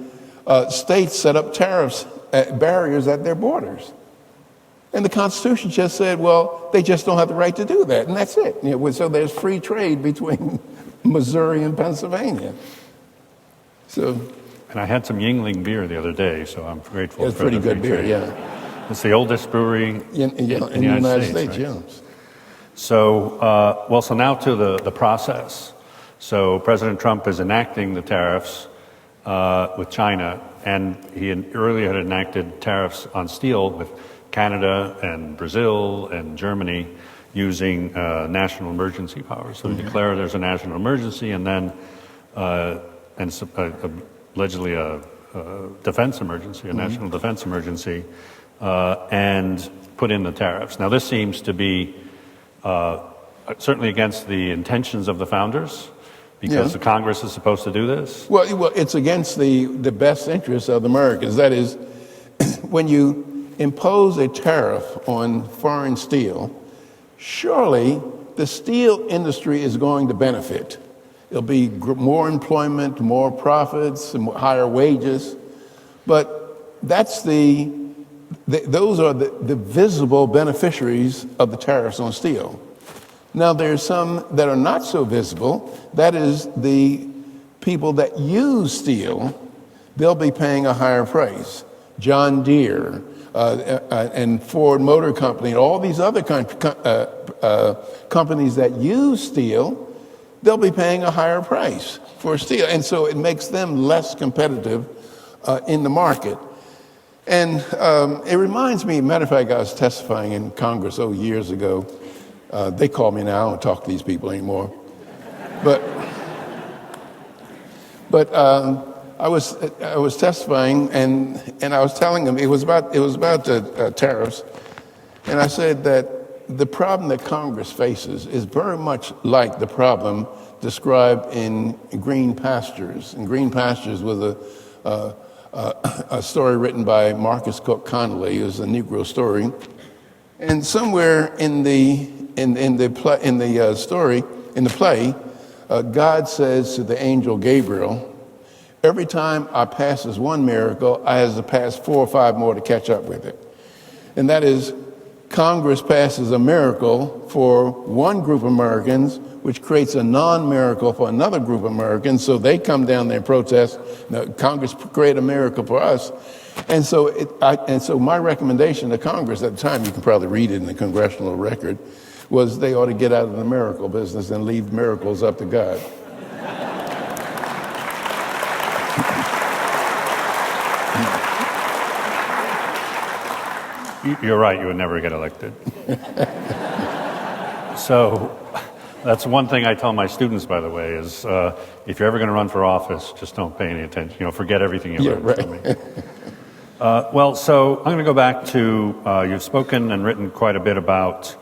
states set up tariffs, barriers at their borders. And the Constitution just said, well, they just don't have the right to do that, and that's it. So there's free trade between Missouri and Pennsylvania. So, and I had some Yingling beer the other day, so I'm grateful. It's for pretty the good free beer, trade. yeah. It's the oldest brewery in the United States, right? yeah. So, so now to the process. So President Trump is enacting the tariffs with China, and he earlier had enacted tariffs on steel with Canada and Brazil and Germany using national emergency powers. So they declare there's a national emergency, and then allegedly a defense emergency, a national defense emergency, and put in the tariffs. Now this seems to be certainly against the intentions of the founders, because the Congress is supposed to do this. Well, it's against the best interests of the Americans. That is, when you impose a tariff on foreign steel, surely the steel industry is going to benefit. There'll be more employment, more profits, and higher wages. But that's those are the visible beneficiaries of the tariffs on steel. Now, there's some that are not so visible. That is the people that use steel. They'll be paying a higher price. John Deere and Ford Motor Company and all these other companies that use steel, they'll be paying a higher price for steel. And so it makes them less competitive in the market. And it reminds me, matter of fact, I was testifying in Congress years ago. They call me now. I don't talk to these people anymore. But I was testifying, and I was telling them it was about the tariffs, and I said that the problem that Congress faces is very much like the problem described in Green Pastures. And Green Pastures was a story written by Marcus Cook Connolly. It was a Negro story, and somewhere in the play, God says to the angel Gabriel, every time I pass this one miracle, I have to pass 4 or 5 more to catch up with it. And that is, Congress passes a miracle for one group of Americans, which creates a non-miracle for another group of Americans, so they come down there and protest. Now, Congress created a miracle for us. And so my recommendation to Congress at the time, you can probably read it in the congressional record, was they ought to get out of the miracle business and leave miracles up to God. You're right, you would never get elected. So that's one thing I tell my students, by the way, is if you're ever going to run for office, just don't pay any attention. Forget everything you learned from me. So I'm going to go back to, you've spoken and written quite a bit about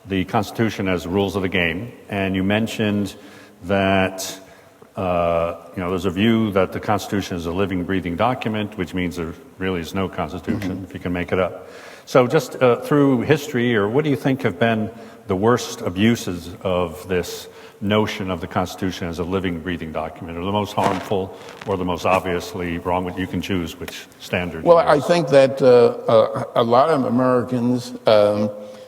the Constitution as rules of the game, and you mentioned that there's a view that the Constitution is a living, breathing document, which means there really is no Constitution if you can make it up. So just through history, or what do you think have been the worst abuses of this notion of the Constitution as a living, breathing document, or the most harmful, or the most obviously wrong? You can choose which standard. Well, I think that a lot of Americans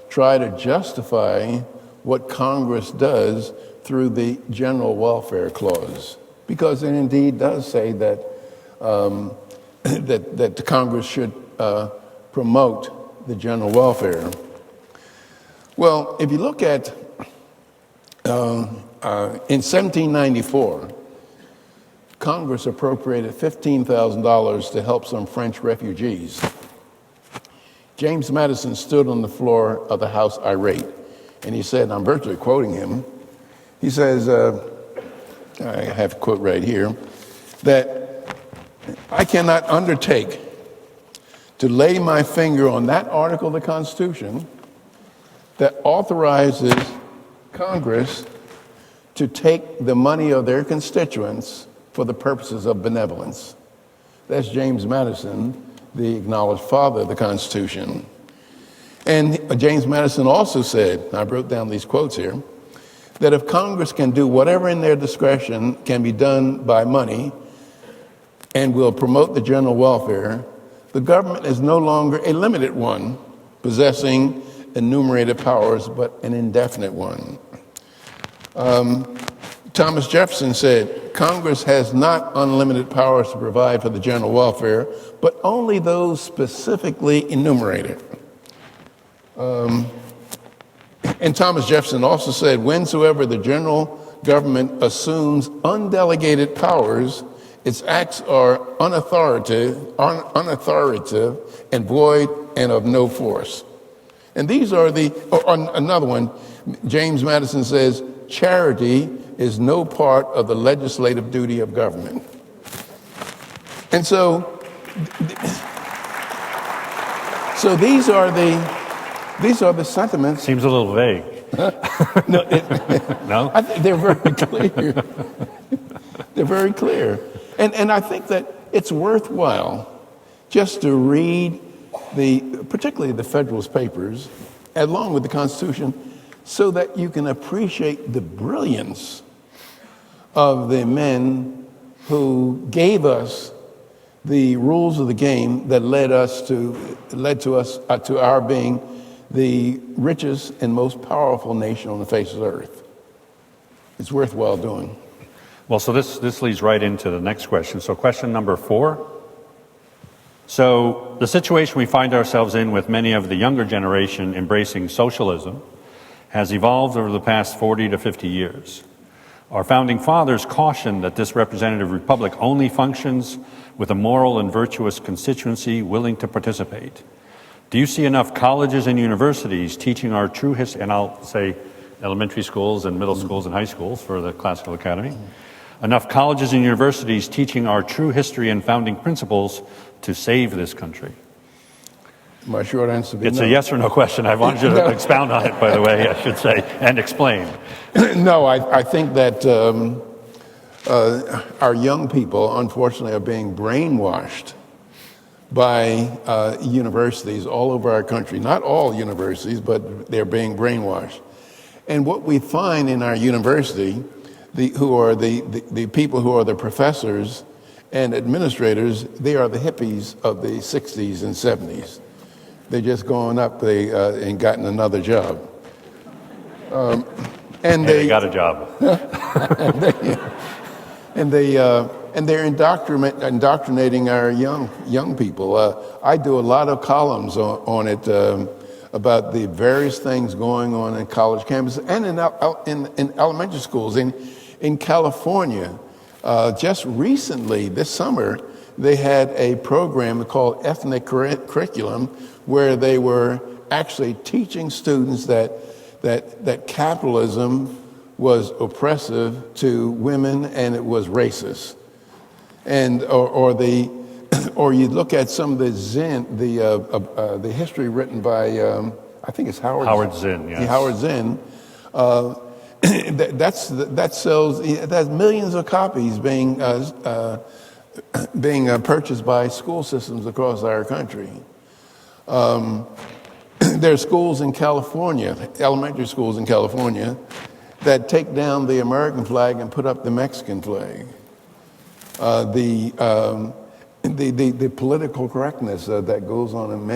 try to justify what Congress does through the General Welfare Clause, because it indeed does say that that the Congress should promote the general welfare. Well, if you look at in 1794, Congress appropriated $15,000 to help some French refugees. James Madison stood on the floor of the House irate. And he said, and I'm virtually quoting him, he says, I have a quote right here, that I cannot undertake to lay my finger on that article of the Constitution that authorizes Congress to take the money of their constituents for the purposes of benevolence. That's James Madison, the acknowledged father of the Constitution. And James Madison also said, I wrote down these quotes here, that if Congress can do whatever in their discretion can be done by money and will promote the general welfare, the government is no longer a limited one, possessing enumerated powers, but an indefinite one. Thomas Jefferson said, Congress has not unlimited powers to provide for the general welfare, but only those specifically enumerated. And Thomas Jefferson also said, whensoever the general government assumes undelegated powers, its acts are unauthoritative and void and of no force. And these are another one, James Madison says, charity is no part of the legislative duty of government. And so these are the sentiments. Seems a little vague. No, No? I think they're very clear. They're very clear. And I think that it's worthwhile just to read particularly the Federalist Papers, along with the Constitution, so that you can appreciate the brilliance of the men who gave us the rules of the game that led to our being the richest and most powerful nation on the face of the earth. It's worthwhile doing. Well, so this leads right into the next question. So question number 4. So the situation we find ourselves in with many of the younger generation embracing socialism has evolved over the past 40 to 50 years. Our founding fathers cautioned that this representative republic only functions with a moral and virtuous constituency willing to participate. Do you see enough colleges and universities teaching our true history, and I'll say elementary schools and middle schools and high schools for the Classical Academy, enough colleges and universities teaching our true history and founding principles to save this country? My short answer would be It's no. a yes or no question. I wanted you to expound on it, by the way, I should say, and explain. No, I think that our young people, unfortunately, are being brainwashed by universities all over our country. Not all universities, but they're being brainwashed. And what we find in our university, who are the people who are the professors and administrators, they are the hippies of the 60s and 70s. They're just going up and gotten another job. And they got a job. and they're indoctrinating our young people. I do a lot of columns on it about the various things going on in college campuses and in elementary schools. In California, just recently, this summer, they had a program called Ethnic Curriculum, where they were actually teaching students that capitalism was oppressive to women and it was racist. And or you look at some of the history written by I think it's Howard Zinn. Yes. Howard Zinn. That sells. That's millions of copies being purchased by school systems across our country. There are schools in California, elementary schools in California, that take down the American flag and put up the Mexican flag. The political correctness that goes on in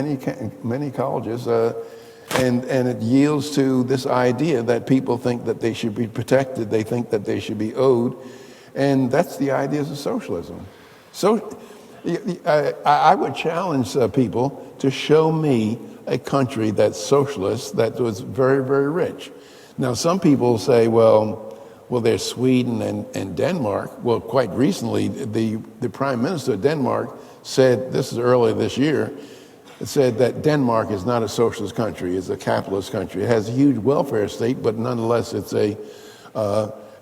many colleges, and it yields to this idea that people think that they should be protected, they think that they should be owed, and that's the ideas of socialism. So I would challenge people to show me a country that's socialist, that was very, very rich. Now, some people say, well, there's Sweden and Denmark. Well, quite recently, the Prime Minister of Denmark said, this is earlier this year, said that Denmark is not a socialist country, it's a capitalist country. It has a huge welfare state, but nonetheless it's a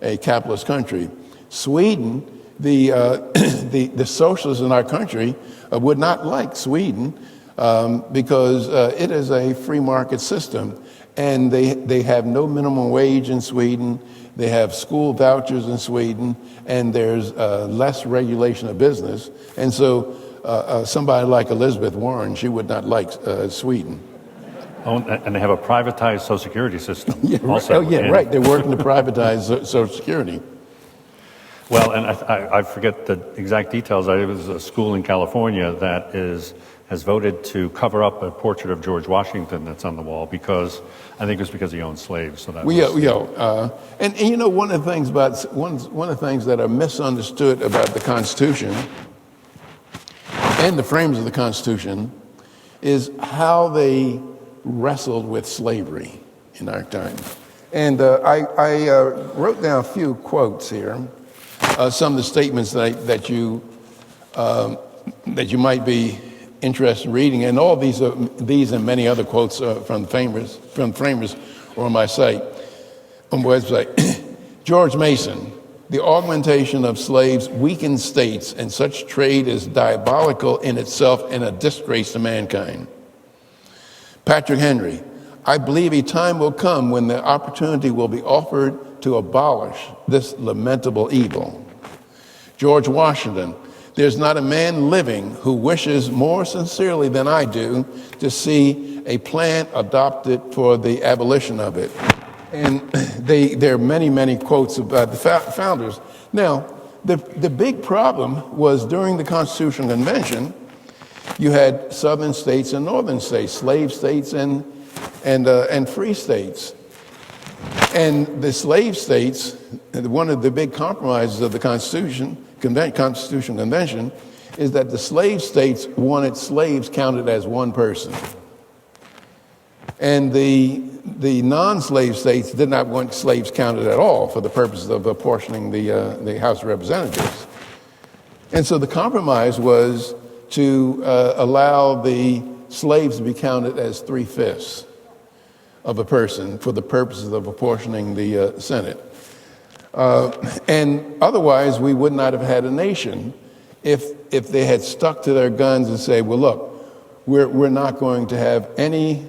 capitalist country. Sweden, the socialists in our country would not like Sweden because it is a free market system, and they have no minimum wage in Sweden. They have school vouchers in Sweden, and there's less regulation of business. And so somebody like Elizabeth Warren, she would not like Sweden. Oh, and they have a privatized Social Security system. Yeah, also. Right. They're working to privatize Social Security. Well, and I forget the exact details. There was a school in California that has voted to cover up a portrait of George Washington that's on the wall because I think it was because he owned slaves. So that and you know, one of the things that are misunderstood about the Constitution and the framers of the Constitution is how they wrestled with slavery in our time. And I wrote down a few quotes here. Some of the statements that you might be interested in reading, and all these and many other quotes from framers are on my site, on my website. George Mason: the augmentation of slaves weakens states, and such trade is diabolical in itself and a disgrace to mankind. Patrick Henry: I believe a time will come when the opportunity will be offered to abolish this lamentable evil. George Washington: there's not a man living who wishes more sincerely than I do to see a plan adopted for the abolition of it. And there are many, many quotes about the founders. Now, the big problem was during the Constitutional Convention, you had southern states and northern states, slave states and free states. And the slave states, one of the big compromises of the Constitutional Convention is that the slave states wanted slaves counted as one person. And the non-slave states did not want slaves counted at all for the purposes of apportioning the House of Representatives. And so the compromise was to allow the slaves to be counted as 3/5 of a person for the purposes of apportioning the Senate. And otherwise, we would not have had a nation if they had stuck to their guns and say, well, look, we're not going to have any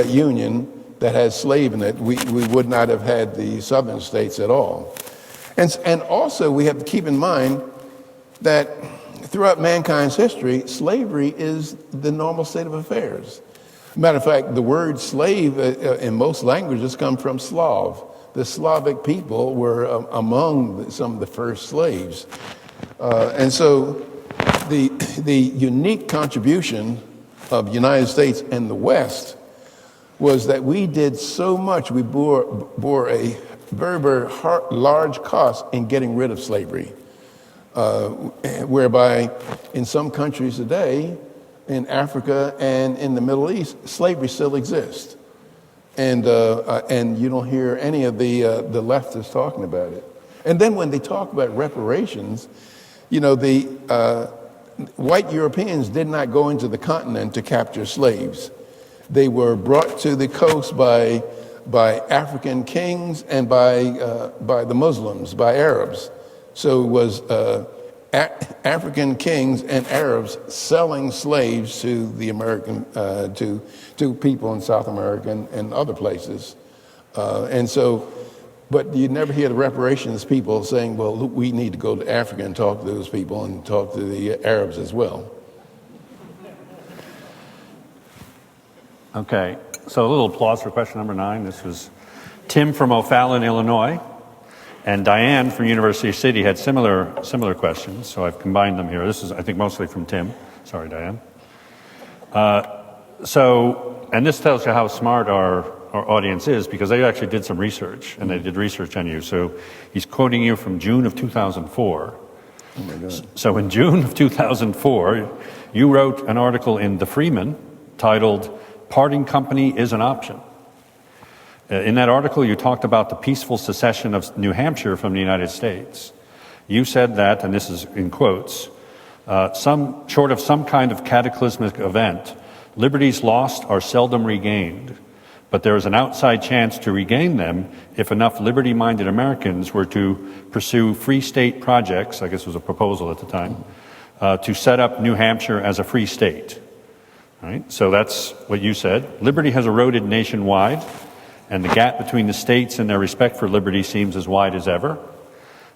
union that has slave in it. We would not have had the southern states at all. And also, we have to keep in mind that throughout mankind's history, slavery is the normal state of affairs. Matter of fact, the word slave in most languages come from Slav. The Slavic people were among some of the first slaves. And so the unique contribution of the United States and the West was that we did so much. We bore a very, very large cost in getting rid of slavery, whereby in some countries today, in Africa and in the Middle East, slavery still exists. And you don't hear any of the leftists talking about it. And then when they talk about reparations, you know, the white Europeans did not go into the continent to capture slaves. They were brought to the coast by African kings and by the Muslims, by Arabs. So it was African kings and Arabs selling slaves to the American to people in South America and other places, and so. But you never hear the reparations people saying, "Well, look, we need to go to Africa and talk to those people and talk to the Arabs as well." Okay, so a little applause for question number 9. This was Tim from O'Fallon, Illinois. And Diane from University City had similar questions, so I've combined them here. This is, I think, mostly from Tim. Sorry, Diane. And this tells you how smart our audience is, because they actually did some research, and they did research on you. So he's quoting you from June of 2004. Oh my God. So in June of 2004, you wrote an article in The Freeman titled, "Parting Company is an Option." In that article, you talked about the peaceful secession of New Hampshire from the United States. You said that, and this is in quotes, short of some kind of cataclysmic event, Liberties lost are seldom regained, but there is an outside chance to regain them if enough liberty-minded Americans were to pursue free state projects, I guess was a proposal at the time, to set up New Hampshire as a free state. Right? So that's what you said. Liberty has eroded nationwide, and the gap between the states and their respect for liberty seems as wide as ever.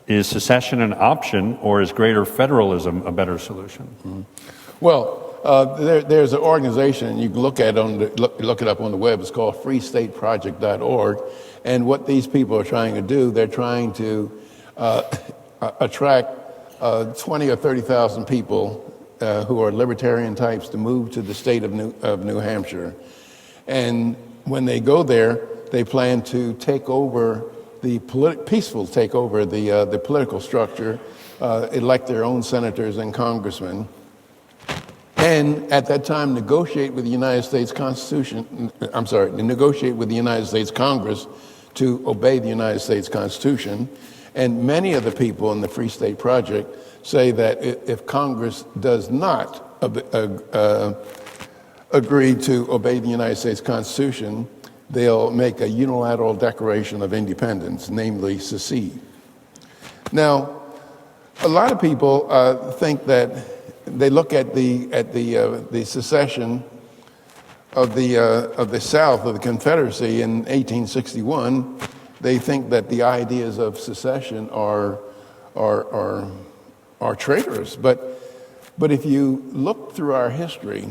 Is secession an option, or is greater federalism a better solution? Mm-hmm. Well, there's an organization, you can look at look it up on the web. It's called freestateproject.org, and what these people are trying to do, they're trying to attract 20 or 30,000 people who are libertarian types to move to the state of New Hampshire. And when they go there, they plan to take over peaceful take over the political structure, elect their own senators and congressmen, and at that time negotiate with the United States Constitution. Negotiate with the United States Congress to obey the United States Constitution. And many of the people in the Free State Project say that if Congress does not agree to obey the United States Constitution, they'll make a unilateral declaration of independence, namely secede. Now, a lot of people think that they look at the secession of the South, of the Confederacy in 1861. They think that the ideas of secession are traitorous. But if you look through our history,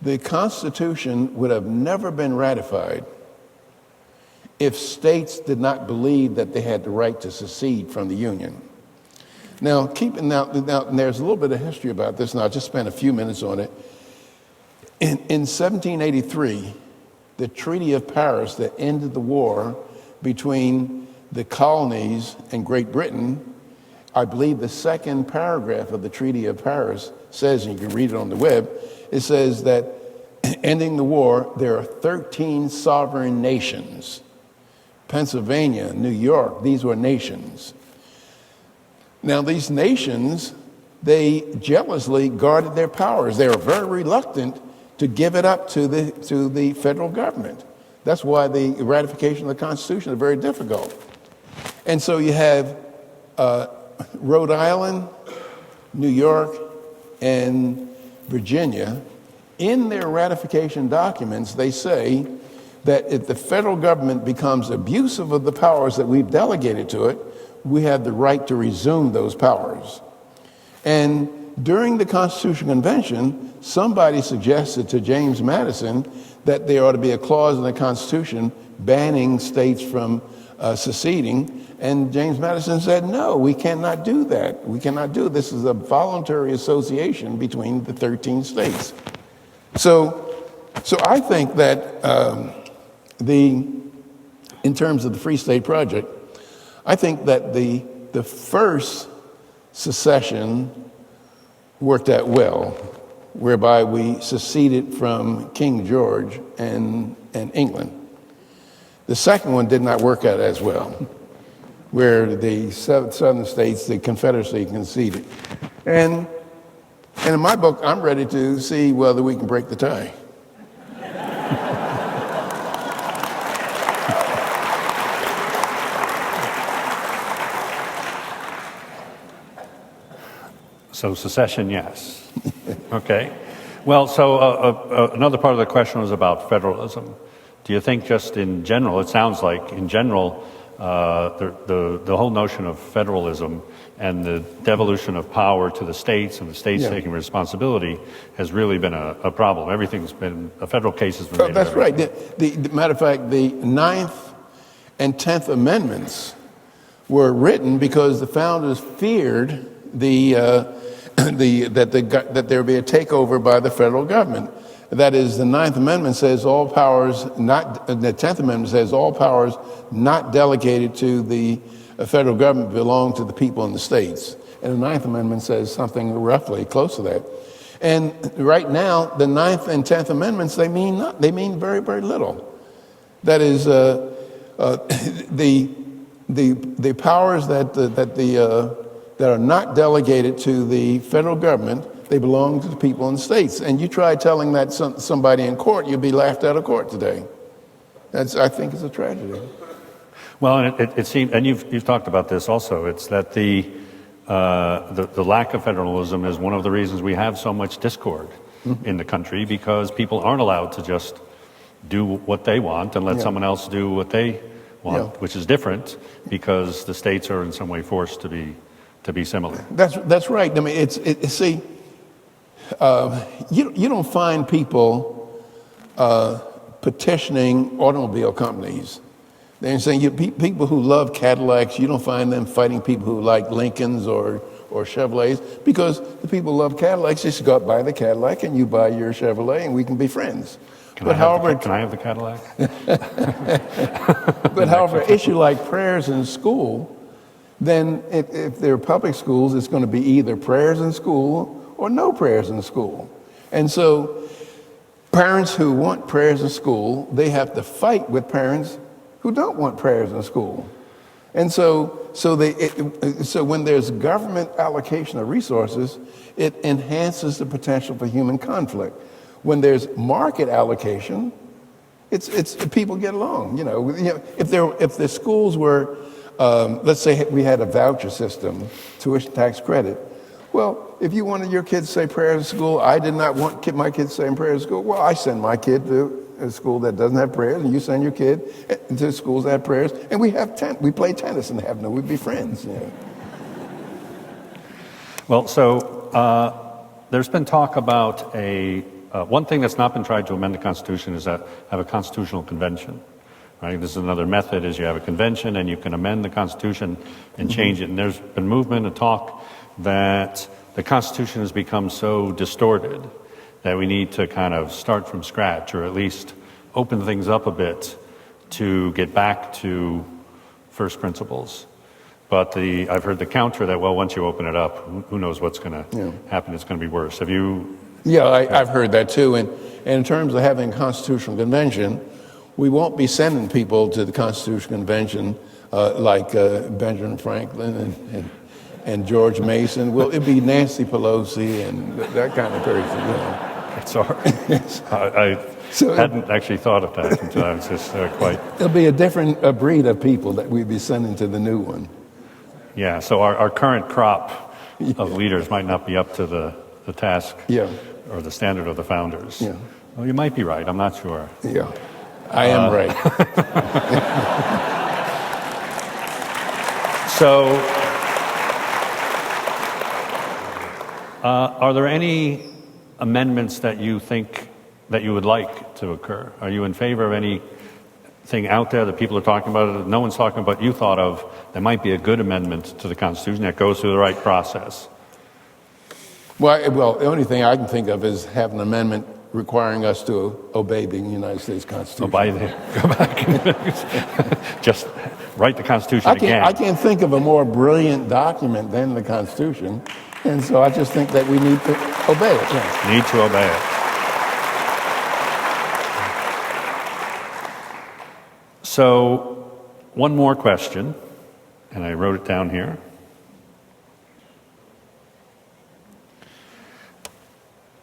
the Constitution would have never been ratified if states did not believe that they had the right to secede from the Union. Now, there's a little bit of history about this, and I'll just spend a few minutes on it. In 1783, the Treaty of Paris that ended the war between the colonies and Great Britain, I believe the second paragraph of the Treaty of Paris says, and you can read it on the web, it says that ending the war, there are 13 sovereign nations. Pennsylvania, New York, these were nations. Now, these nations, they jealously guarded their powers. They were very reluctant to give it up to the federal government. That's why the ratification of the Constitution is very difficult. And so you have Rhode Island, New York, and Virginia. In their ratification documents, they say that if the federal government becomes abusive of the powers that we've delegated to it, we have the right to resume those powers. And during the Constitutional Convention, somebody suggested to James Madison that there ought to be a clause in the Constitution banning states from seceding. And James Madison said, no, we cannot do that. We cannot do it. This is a voluntary association between the 13 states. So I think that in terms of the Free State Project, I think that the first secession worked out well, whereby we seceded from King George and England. The second one did not work out as well, where the southern states, the Confederacy, conceded. And in my book, I'm ready to see whether we can break the tie. So secession, yes. Okay. Well, so another part of the question was about federalism. Do you think just in general, it sounds like in general, the whole notion of federalism and the devolution of power to the states and the states taking responsibility has really been a problem. Everything's been, a federal case has been made. That's right. The matter of fact, the 9th and 10th Amendments were written because the founders feared that there would be a takeover by the federal government. That is, the 9th Amendment says all powers not, the 10th Amendment says all powers not delegated to the federal government belong to the people in the states. And the 9th Amendment says something roughly close to that. And right now, the 9th and 10th Amendments, they mean very, very little. That is, the powers that are not delegated to the federal government They belong to the people in the states. And you try telling that somebody in court, you'll be laughed out of court today. I think it's a tragedy. Well, and it seems, and you've talked about this also. It's that the lack of federalism is one of the reasons we have so much discord in the country, because people aren't allowed to just do what they want and let someone else do what they want, which is different because the states are in some way forced to be similar. That's right. I mean, see, you don't find people petitioning automobile companies. They're saying people who love Cadillacs, you don't find them fighting people who like Lincolns or Chevrolets, because the people who love Cadillacs just go out buy the Cadillac and you buy your Chevrolet and we can be friends. Can I have the Cadillac? But however, an issue like prayers in school, then if they're public schools, it's going to be either prayers in school or no prayers in school. And so parents who want prayers in school, they have to fight with parents who don't want prayers in school. And so when there's government allocation of resources, it enhances the potential for human conflict. When there's market allocation, it's people get along. If the schools were, let's say we had a voucher system, tuition tax credit. Well, if you wanted your kids to say prayers in school, I did not want my kids saying prayers in school. Well, I send my kid to a school that doesn't have prayers, and you send your kid to schools that have prayers, and we play tennis in heaven, and we'd be friends. Well, so there's been talk about one thing that's not been tried to amend the Constitution is that have a constitutional convention. Right? This is another method: is you have a convention and you can amend the Constitution and change it. And there's been movement and talk that the Constitution has become so distorted that we need to kind of start from scratch, or at least open things up a bit to get back to first principles. But I've heard the counter that, well, once you open it up, who knows what's going to happen? It's going to be worse. Have you? Yeah, I've heard that too. And in terms of having a constitutional convention, we won't be sending people to the Constitutional Convention like Benjamin Franklin and George Mason. Well, it'd be Nancy Pelosi and that kind of person. It's all right. I hadn't actually thought of that until I was just quite... It'll be a different breed of people that we'd be sending to the new one. Yeah, so our current crop of leaders might not be up to the task or the standard of the founders. Yeah. Well, you might be right. I'm not sure. Yeah, I am right. So, are there any amendments that you think that you would like to occur? Are you in favor of anything out there that people are talking about, that no one's talking about, you thought of, that might be a good amendment to the Constitution that goes through the right process? Well, the only thing I can think of is have an amendment requiring us to obey the United States Constitution. Go back. Just write the Constitution again. I can't think of a more brilliant document than the Constitution. And so I just think that we need to obey it. Yes. Need to obey it. So, one more question, and I wrote it down here.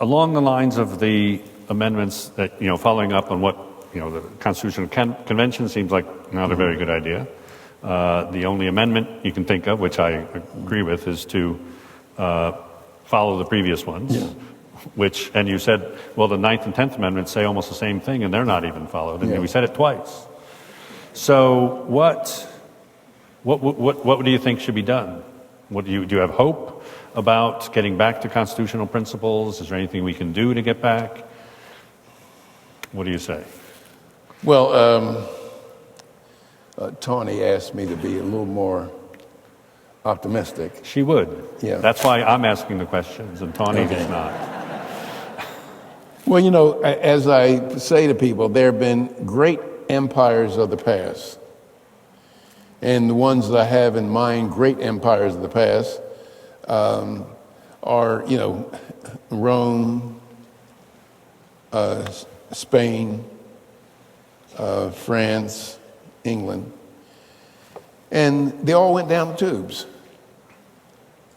Along the lines of the amendments that, following up on what, the Constitutional Convention seems like not a very good idea. The only amendment you can think of, which I agree with, is to follow the previous ones, which, and you said, well, the 9th and 10th Amendments say almost the same thing, and they're not even followed, and we said it twice. So what do you think should be done? Do you have hope about getting back to constitutional principles? Is there anything we can do to get back? What do you say? Well, Tawni asked me to be a little more optimistic. She would. Yeah. That's why I'm asking the questions, and Tawni does not. Well, as I say to people, there have been great empires of the past. And the ones that I have in mind, great empires of the past, are, Rome, Spain, France, England. And they all went down the tubes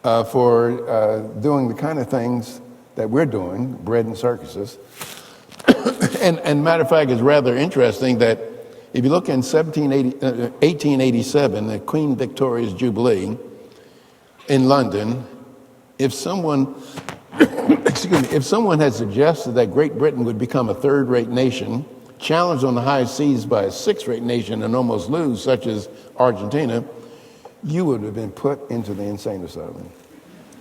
for doing the kind of things that we're doing, bread and circuses. and matter of fact, it's rather interesting that if you look in 1887, the Queen Victoria's Jubilee in London, if someone if someone had suggested that Great Britain would become a third-rate nation, challenged on the high seas by a sixth-rate nation and almost lose, such as Argentina, you would have been put into the insane asylum.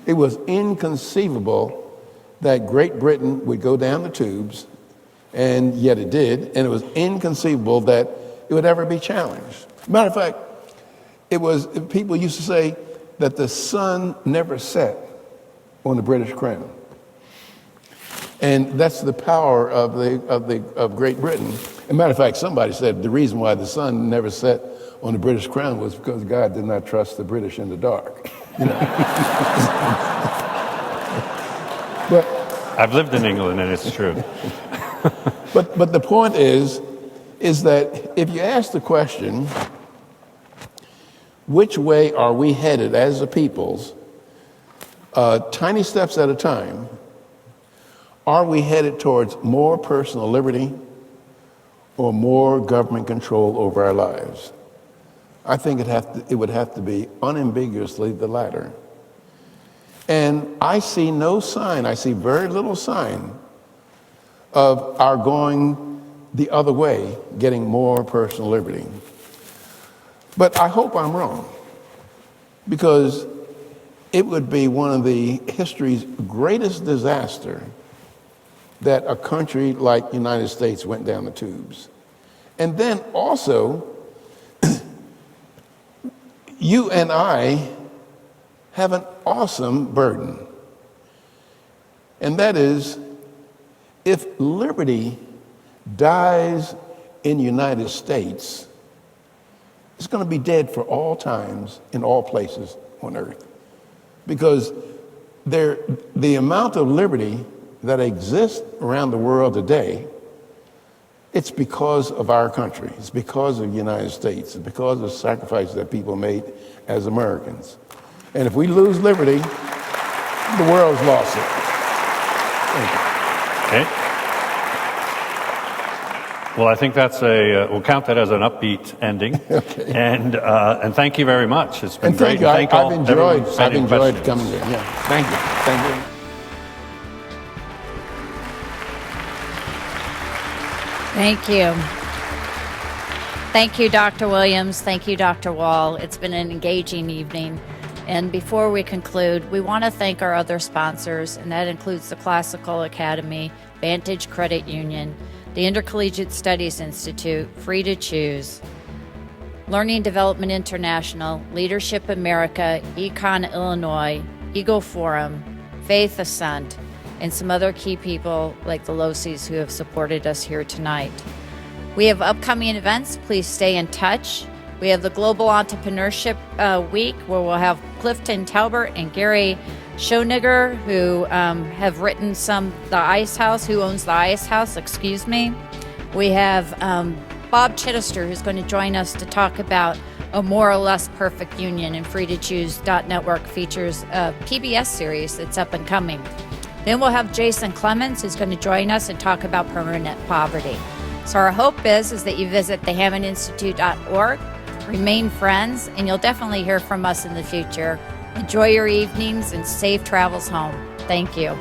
It was inconceivable that Great Britain would go down the tubes, and yet it did, and it was inconceivable that it would ever be challenged. Matter of fact, people used to say that the sun never set on the British crown. And that's the power of Great Britain. As a matter of fact, somebody said the reason why the sun never set on the British crown was because God did not trust the British in the dark. You know? But I've lived in England, and it's true. but the point is that if you ask the question, which way are we headed as a peoples, tiny steps at a time, are we headed towards more personal liberty or more government control over our lives? I think it would have to be unambiguously the latter. And I see no sign, I see very little sign of our going the other way, getting more personal liberty. But I hope I'm wrong, because it would be one of the history's greatest disaster that a country like the United States went down the tubes. And then also, you and I have an awesome burden. And that is, if liberty dies in the United States, it's going to be dead for all times in all places on earth. Because the amount of liberty that exists around the world today, it's because of our country. It's because of the United States. It's because of the sacrifices that people made as Americans. And if we lose liberty, the world's lost it. Thank you. Okay. Well, I think that's we'll count that as an upbeat ending. Okay. And thank you very much. It's been And thank great. you. I've enjoyed questions. coming here. Yeah. Thank you. Thank you. Thank you. Thank you, Dr. Williams. Thank you, Dr. Wall. It's been an engaging evening. And before we conclude, we want to thank our other sponsors, and that includes the Classical Academy, Vantage Credit Union, the Intercollegiate Studies Institute, Free to Choose, Learning Development International, Leadership America, Econ Illinois, Eagle Forum, Faith Ascent, and some other key people like the Losies who have supported us here tonight. We have upcoming events. Please stay in touch. We have the Global Entrepreneurship Week, where we'll have Clifton Talbert and Gary Schoenigger, who have written The Ice House, who owns the Ice House, excuse me. We have Bob Chittister, who's going to join us to talk about a more or less perfect union, and Free to Choose.network features a PBS series that's up and coming. Then we'll have Jason Clemens, who's going to join us and talk about permanent poverty. So our hope is that you visit the HammondInstitute.org, remain friends, and you'll definitely hear from us in the future. Enjoy your evenings and safe travels home. Thank you.